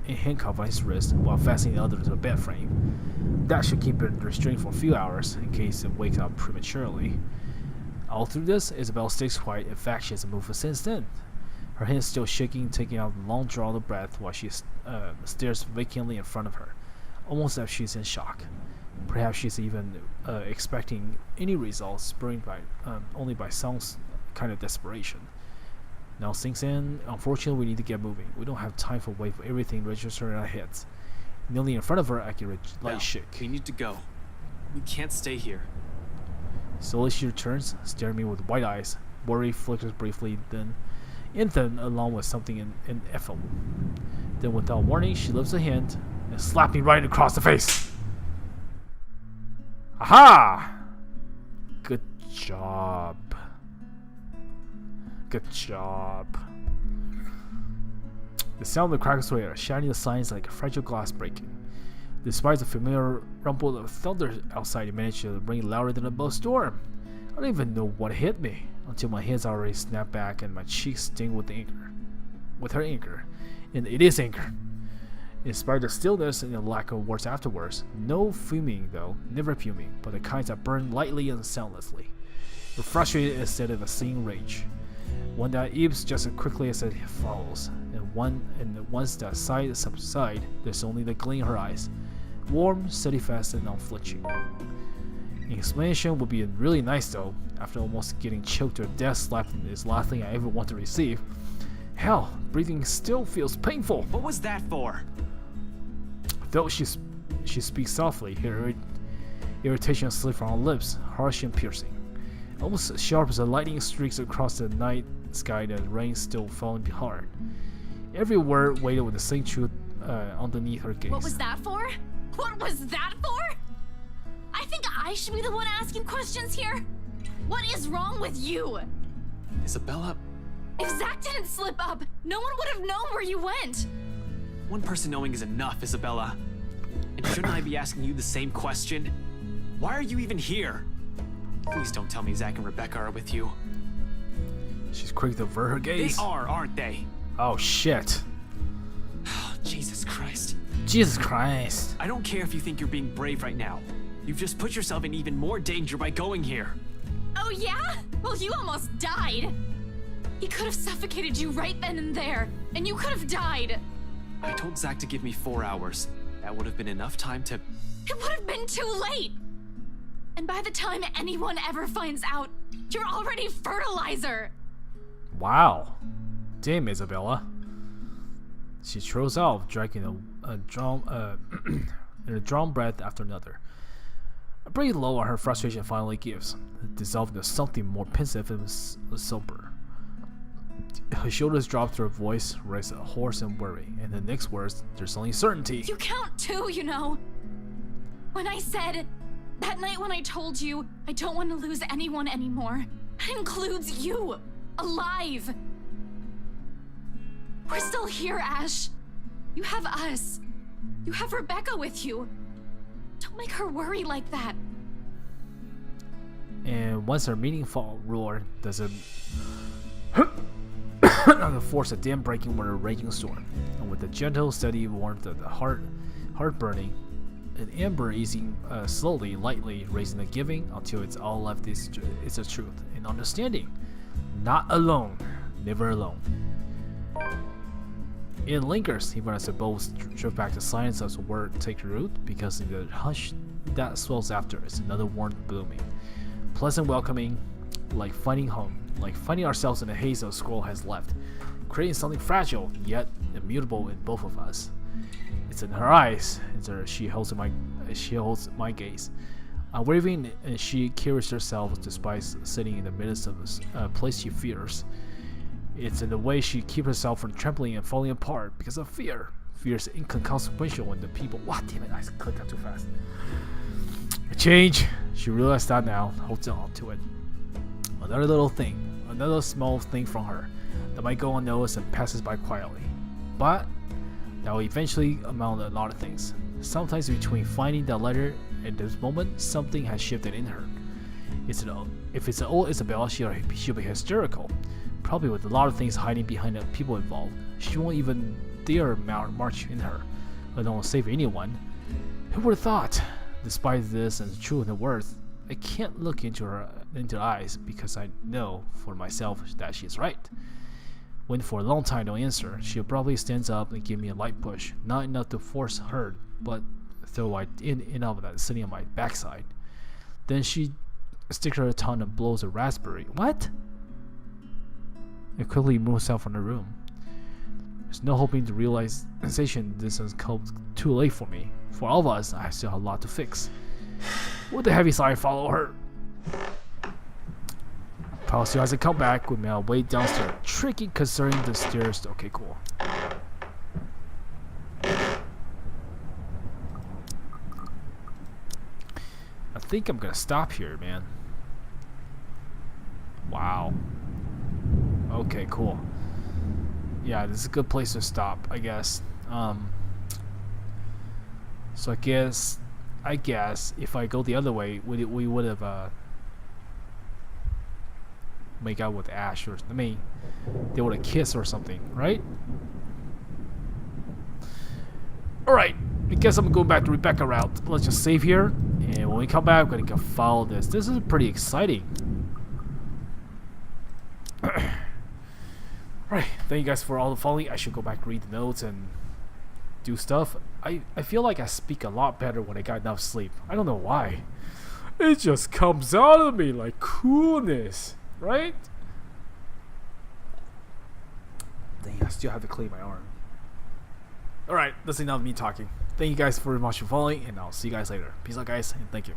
handcuff on his wrist while fastening the other to the bed frame. That should keep it restrained for a few hours in case it wakes up prematurely. All through this, Isabel stays quiet. In fact, she hasn't moved since then. Her hands still shaking, taking out a long drawn breath while she stares vacantly in front of her, almost as if she's in shock. Perhaps she's even expecting any results, spurred by only by some kind of desperation. Now sinks in. Unfortunately, we need to get moving. We don't have time for wait for everything to register in our heads. Kneeling in front of her, I can light shake. We need to go. We can't stay here. Slowly she returns, staring at me with wide eyes. Worry flickers briefly, then along with something ineffable. Then without warning, she lifts a hand and slaps me right across the face. Aha! Good job. Good job. The sound of the crackers were shining the signs like a fragile glass breaking. Despite the familiar rumble of thunder outside, it managed to ring louder than a bow storm. I don't even know what hit me until my hands already snapped back and my cheeks sting with her anger. And it is anger. In spite of the stillness and the lack of words afterwards, no fuming though, never fuming, but the kinds that burn lightly and soundlessly. We're frustrated instead of a seeing rage. One that ebbs just as quickly as it follows, and once that sight subsides, there's only the gleam in her eyes, warm, steadfast, and unflinching. An explanation would be really nice though. After almost getting choked to a death slap is the last thing I ever want to receive. Hell, breathing still feels painful. What was that for? Though she speaks softly, her irritation slips from her lips, harsh and piercing. Almost as sharp as the lightning streaks across the night sky, the rain still falling hard. Every word weighted with the same truth underneath her gaze. What was that for? What was that for? I think I should be the one asking questions here. What is wrong with you? Isabella, If Zach didn't slip up, no one would have known where you went. one person knowing is enough, Isabella. And shouldn't I be asking you the same question? Why are you even here? Please don't tell me Zach and Rebecca are with you. She's quick to avert her gaze. They are, aren't they? Oh shit. Jesus Christ. Jesus Christ. I don't care if you think you're being brave right now. You've just put yourself in even more danger by going here. Oh yeah? Well, you almost died. He could have suffocated you right then and there, and you could have died. I told Zach to give me 4 hours. That would have been enough time to... It would have been too late. And by the time anyone ever finds out, you're already fertilizer. Wow. Damn, Isabella. She throws off, dragging a drawn breath after another. A breath low on her frustration finally gives, dissolving into something more pensive and sober. Her shoulders drop to her voice, raised hoarse and worry, and the next words, there's only certainty. You count too, you know. When I said, that night when I told you I don't want to lose anyone anymore, that includes you, alive. We're still here, Ash. You have us. You have Rebecca with you. Don't make her worry like that. And once her meaningful roar doesn't force a dam breaking with a raging storm, and with the gentle, steady warmth of the heart burning, an ember easing slowly, lightly, raising and giving until it's all left is the truth and understanding. Not alone, never alone. It lingers even as the both drift back to silence as the word take root, because in the hush that swells after is another warmth blooming. pleasant, welcoming, like finding home, like finding ourselves in the haze a squirrel has left, creating something fragile yet immutable in both of us. It's in her eyes. She holds my gaze. Unwavering, and she carries herself despite sitting in the midst of a place she fears. It's in the way she keeps herself from trembling and falling apart because of fear. Fear is inconsequential when the people. What? Damn it! I clicked that too fast. A change. She realized that now, holds on to it. Another little thing, another small thing from her that might go unnoticed and passes by quietly, but that will eventually amount to a lot of things. Sometimes between finding that letter and this moment, something has shifted in her. If it's an old Isabel, she'll be hysterical, probably with a lot of things hiding behind the people involved. She won't even dare march in her, let alone save anyone. Who would have thought? Despite this and truth and worth, I can't look into her eyes because I know for myself that she's right. When for a long time no answer, she'll probably stands up and give me a light push, not enough to force her, but throw I in of that sitting on my backside. Then she sticks her tongue and blows a raspberry. What? And quickly moves out from the room. There's no hoping to realization this has come too late for me. For all of us, I still have a lot to fix. With a heavy sigh, I follow her. Paul still hasn't come back with me on way downstairs. Tricky concerning the stairs. Okay, cool. I think I'm gonna stop here, man. Wow. Okay, cool. Yeah, this is a good place to stop, I guess. So I guess if I go the other way, we would have make out with Ash, or they would have kissed or something, right? All right, I guess I'm going back to Rebecca route. Let's just save here, and when we come back, we're gonna go follow this. This is pretty exciting. Alright, thank you guys for all the following. I should go back, read the notes, and do stuff. I feel like I speak a lot better when I got enough sleep. I don't know why. It just comes out of me like coolness, right? Dang, I still have to clean my arm. Alright, that's enough of me talking. Thank you guys very much for following, and I'll see you guys later. Peace out, guys, and thank you.